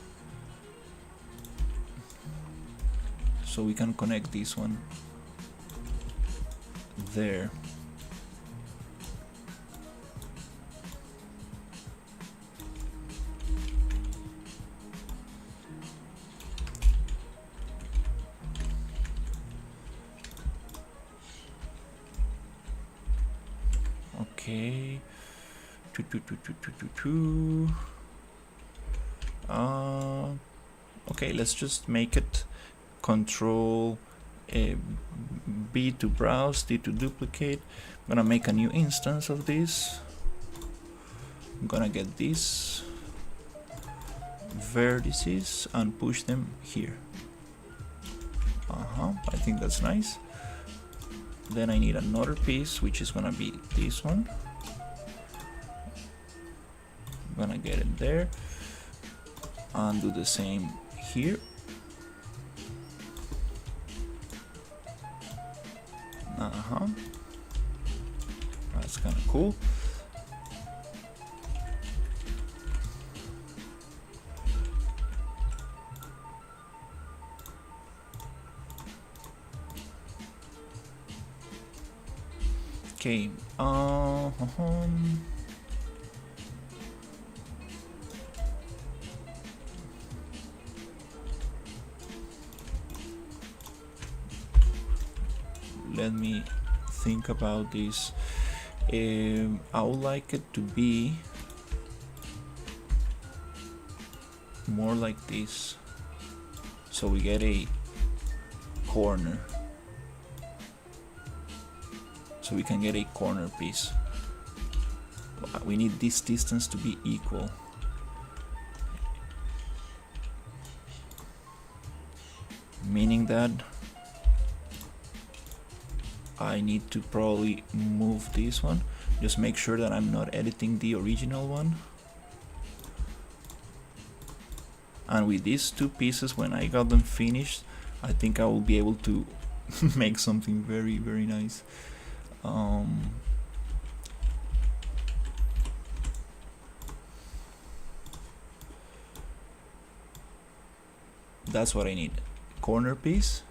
so we can connect this one there. Okay. Okay, let's just make it Control B to browse, D to duplicate. I'm gonna make a new instance of this. I'm gonna get these vertices and push them here. I think that's nice. Then I need another piece, which is gonna be this one. I'm gonna get it there and do the same here. That's kind of cool. Okay. Let me think about this. I would like it to be more like this, so we get a corner, so we can get a corner piece. We need this distance to be equal. Meaning that I need to probably move this one. Just make sure that I'm not editing the original one. And with these two pieces, when I got them finished, I think I will be able to make something very, very nice. That's what I need. Corner piece.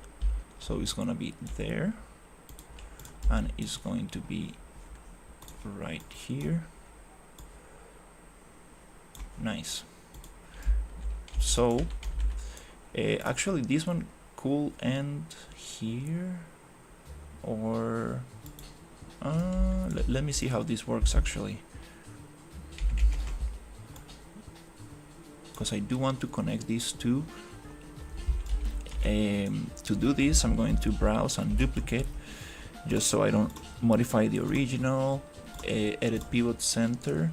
So it's gonna be there. And it's going to be right here. Nice. So actually this one could end here, or let me see how this works actually, because I do want to connect these two. To do this, I'm going to browse and duplicate, just so I don't modify the original. Edit pivot center.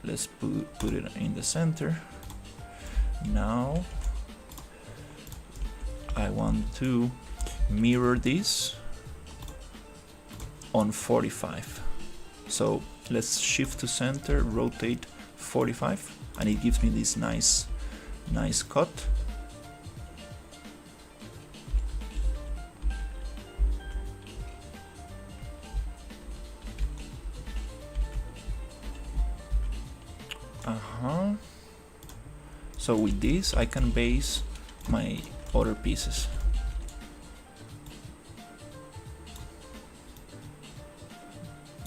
Let's put it in the center. Now I want to mirror this on 45. So let's shift to center, rotate 45, and it gives me this nice cut. So with this I can base my other pieces.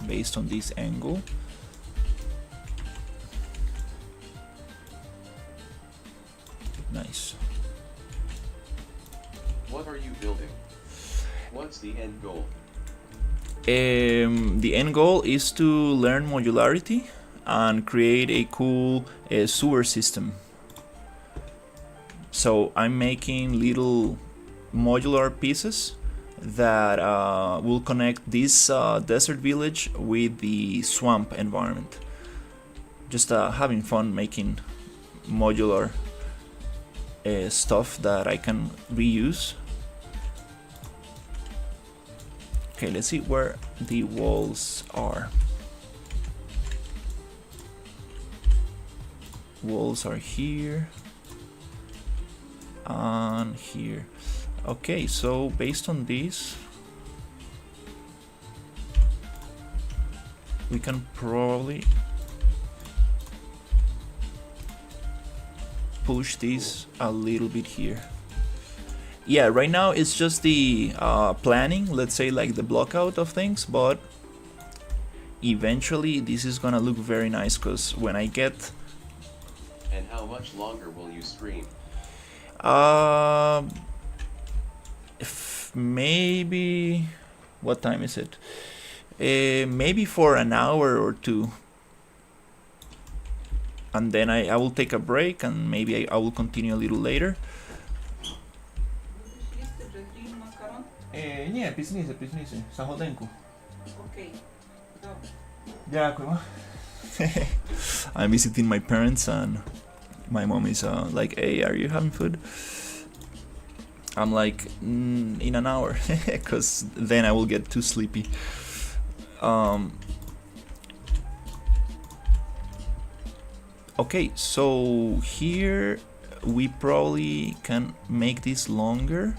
Based on this angle. Nice. What are you building? What's the end goal? The end goal is to learn modularity and create a cool sewer system. So I'm making little modular pieces that will connect this desert village with the swamp environment. Just having fun making modular stuff that I can reuse. Okay, let's see where the walls are. Walls are here and here. Okay, so based on this, we can probably push this a little bit here. Yeah, right now it's just the planning, let's say like the block out of things, but eventually this is gonna look very nice because when I get... And how much longer will you stream? Maybe... What time is it? Maybe for an hour or two. And then I will take a break and maybe I will continue a little later. Nie, pісніше, sahodenku. Окей, добре. Дякую. I'm visiting my parents and my mom is like, hey, are you having food? I'm like, in an hour, because then I will get too sleepy. Okay, so here we probably can make this longer.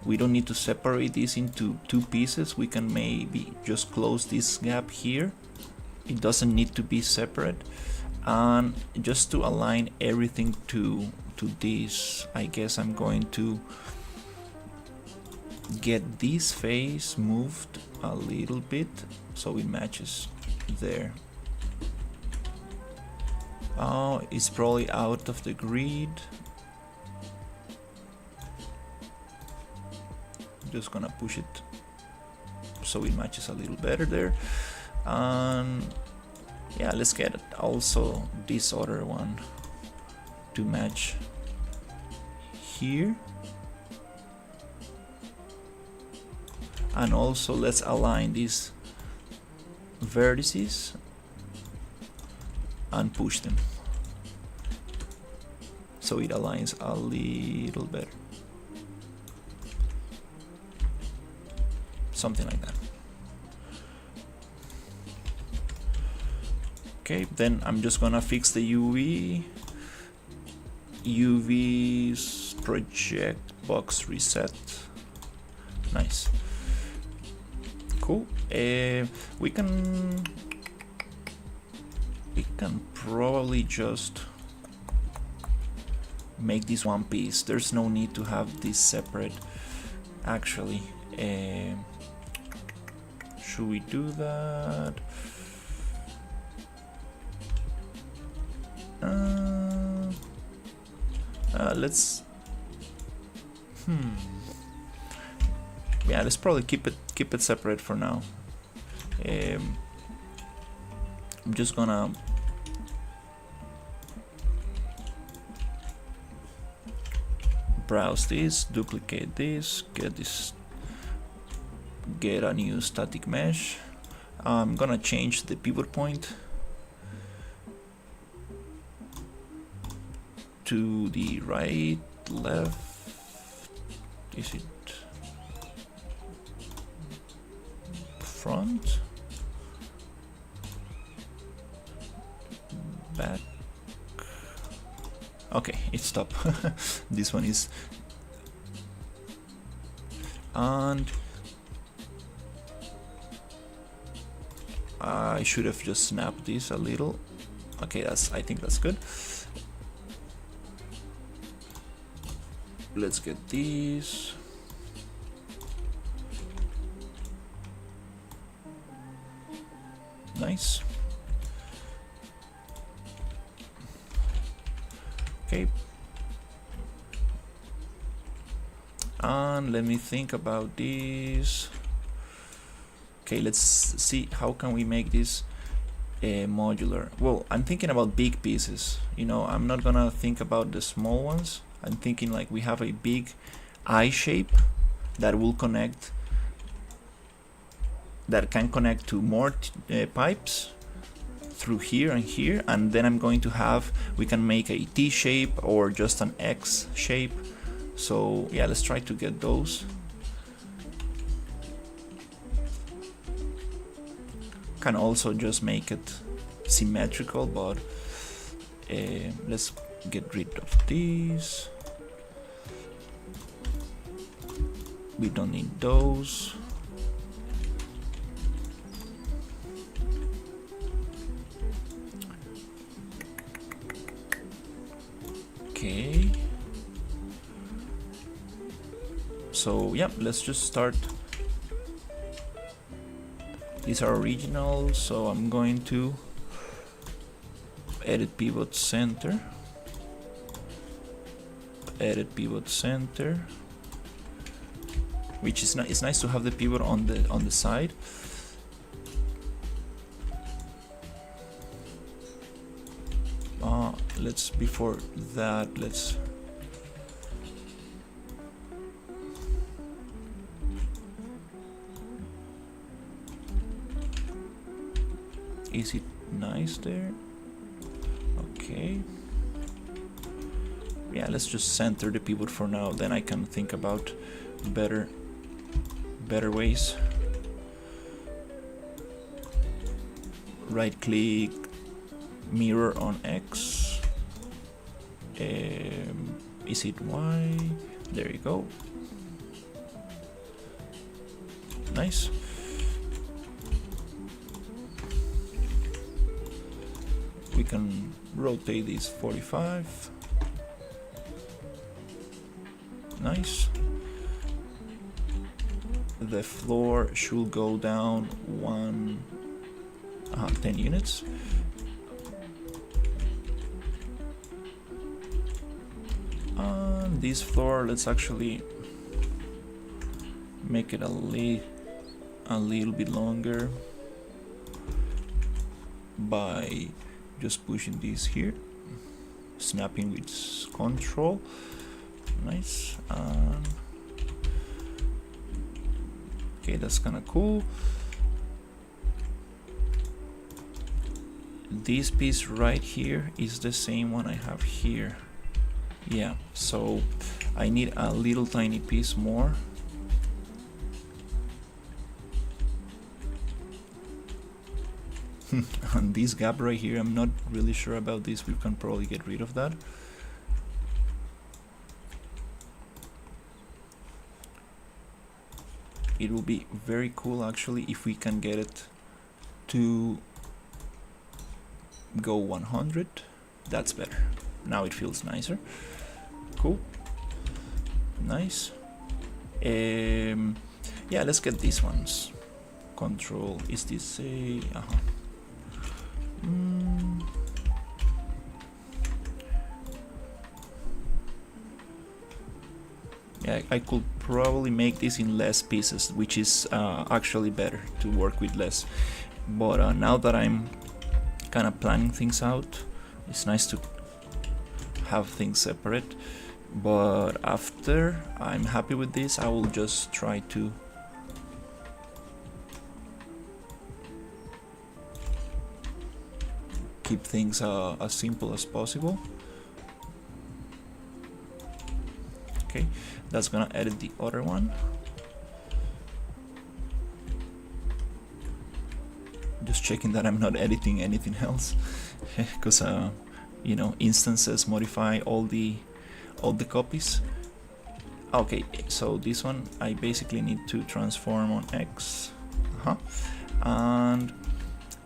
We don't need to separate this into two pieces. We can maybe just close this gap here. It doesn't need to be separate. And just to align everything to this, I guess I'm going to get this face moved a little bit so it matches there. Oh, it's probably out of the grid. Just gonna push it so it matches a little better there. And yeah, let's get also this other one to match here. And also let's align these vertices and push them so it aligns a little better. Something like that. Okay, then I'm just gonna fix the UV's project box reset. Nice. Cool. We can probably just make this one piece. There's no need to have this separate actually. Should we do that? Let's yeah, let's probably keep it separate for now. I'm just gonna browse this, duplicate this, get a new static mesh. I'm gonna change the pivot point to the right, left, is it front, back? Okay, it stopped. This one is, and I should have just snapped this a little. Okay, I think that's good. Let's get these. Nice. Okay. And let me think about this. Okay, let's see how can we make this modular. Well, I'm thinking about big pieces. You know, I'm not gonna think about the small ones. I'm thinking like we have a big I shape that will connect, that can connect to more pipes through here and here, and then I'm going to have, we can make a T shape or just an X shape. So yeah, let's try to get those. Can also just make it symmetrical, but let's get rid of these. We don't need those. Okay. So yeah, let's just start. These are original, so I'm going to edit pivot center. Edit pivot center, which is it's nice to have the pivot on the side. Let's, before that, let's is it nice there? Okay. Yeah, let's just center the pivot for now, then I can think about better ways. Right click, mirror on X. Is it Y? There you go. Nice. We can rotate this 45. Nice. The floor should go down 10 units. And this floor, let's actually make it a little bit longer by just pushing this here, snapping with control. Nice. Okay, that's kind of cool. This piece right here is the same one I have here. Yeah, so I need a little tiny piece more. And this gap right here, I'm not really sure about this. We can probably get rid of that. It will be very cool actually if we can get it to go 100. That's better. Now it feels nicer. Cool. Nice. Yeah, let's get these ones. Control, is this a yeah, I could probably make this in less pieces, which is actually better to work with less. But now that I'm kind of planning things out, it's nice to have things separate. But after I'm happy with this, I will just try to keep things as simple as possible. Okay, that's gonna edit the other one. Just checking that I'm not editing anything else, because you know, instances modify all the copies. Okay, so this one I basically need to transform on X, and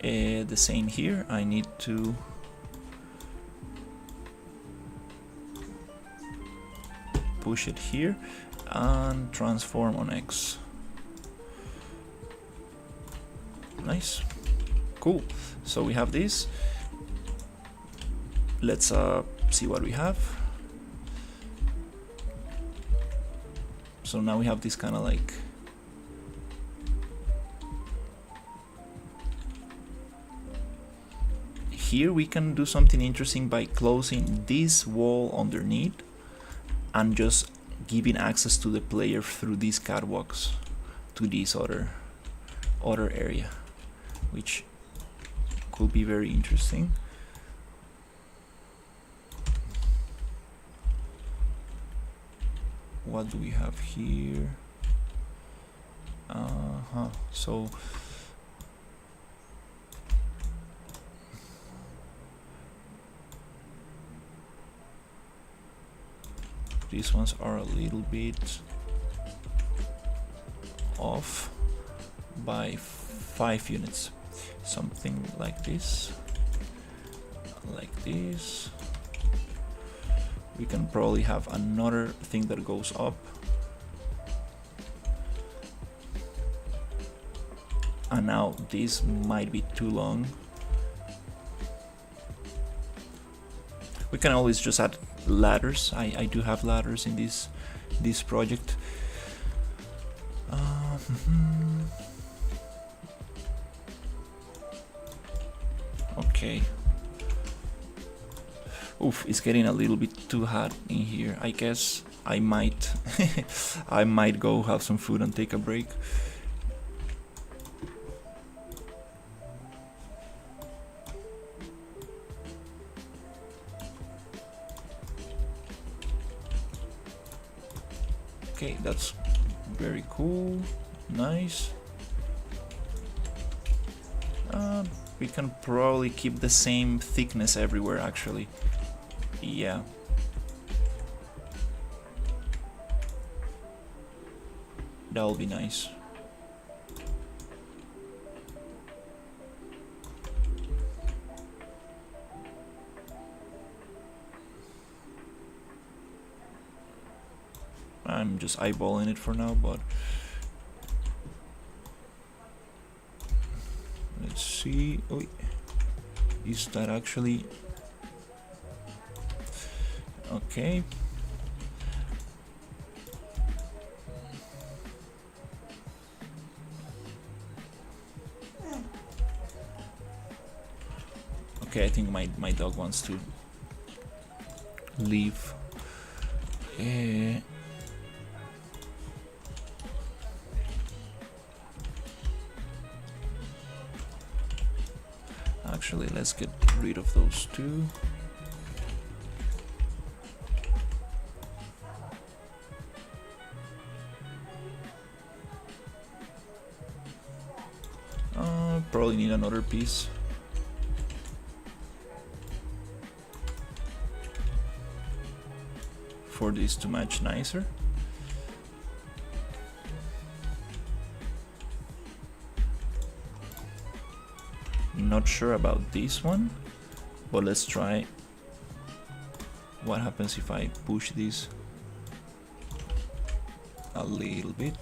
the same here. I need to push it here and transform on X. Nice, cool. So we have this. Let's see what we have. So now we have this kind of like here we can do something interesting by closing this wall underneath and just giving access to the player through these catwalks to this other area, which could be very interesting. What do we have here? So these ones are a little bit off by 5 units, something like this, like this. We can probably have another thing that goes up, and now this might be too long. We can always just add ladders. I do have ladders in this project. Okay. Oof, it's getting a little bit too hot in here. I guess I might I might go have some food and take a break. Okay, that's very cool. Nice. We can probably keep the same thickness everywhere, actually. Yeah. That'll be nice. I'm just eyeballing it for now, but let's see. Oh, is that actually okay? Okay, I think my dog wants to leave. Actually, let's get rid of those two. Probably need another piece. For this to match nicer. Not sure about this one, but let's try. What happens if I push this a little bit?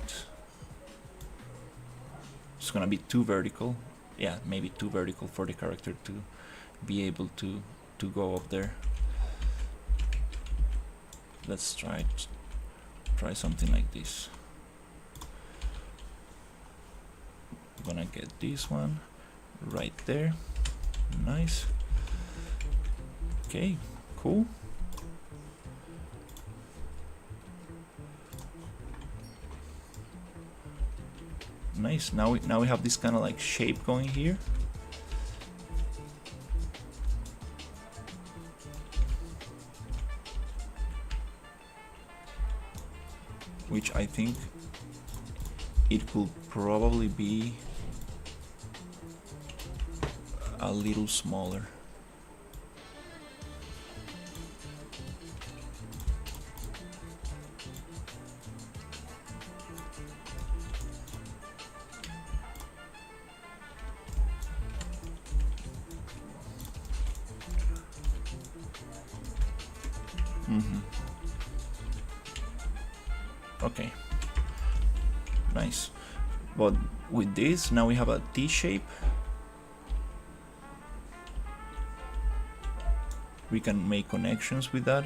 It's gonna be too vertical. Yeah, maybe too vertical for the character to be able to go up there. Let's try something like this. I'm gonna get this one right there. Nice. Okay, cool. Nice. Now we have this kind of like shape going here. which I think it could probably be a little smaller. Okay, nice. But with this, now we have a T shape. We can make connections with that.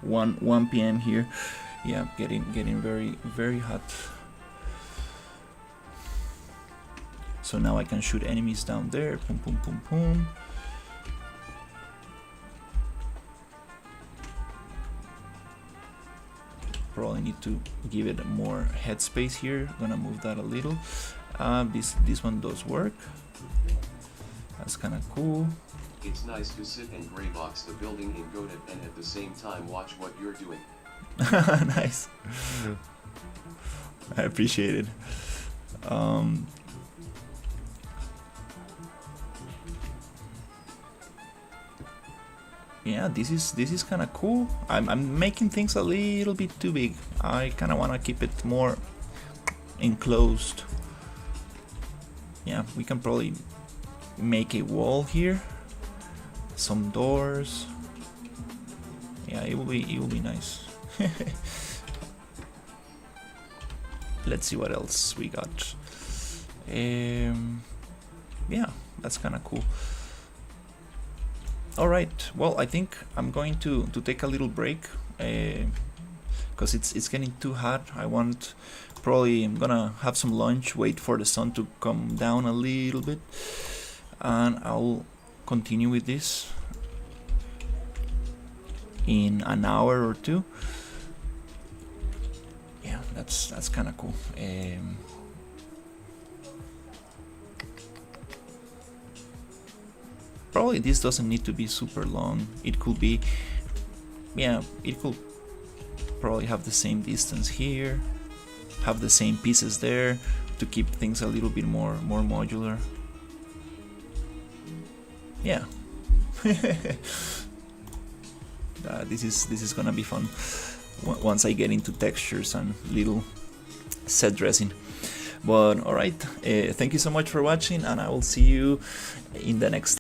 One p.m. here. Yeah, getting very hot. So now I can shoot enemies down there. Boom, boom, boom, boom. Probably need to give it more headspace here. I'm gonna move that a little. This one does work. That's kind of cool. It's nice to sit and gray box the building in Godot and at the same time watch what you're doing. Nice. I appreciate it. Yeah, this is kind of cool. I'm making things a little bit too big. I kind of want to keep it more enclosed. Yeah, we can probably make a wall here, some doors. Yeah, it will be nice. Let's see what else we got. Yeah, that's kind of cool. Alright, well, I think I'm going to take a little break because it's getting too hot. I'm gonna have some lunch, wait for the sun to come down a little bit, and I'll continue with this in an hour or two. Yeah, that's kind of cool. Probably this doesn't need to be super long. It could be, yeah, it could probably have the same distance here, have the same pieces there to keep things a little bit more modular. Yeah. This is gonna be fun once I get into textures and little set dressing. But alright, thank you so much for watching, and I will see you in the next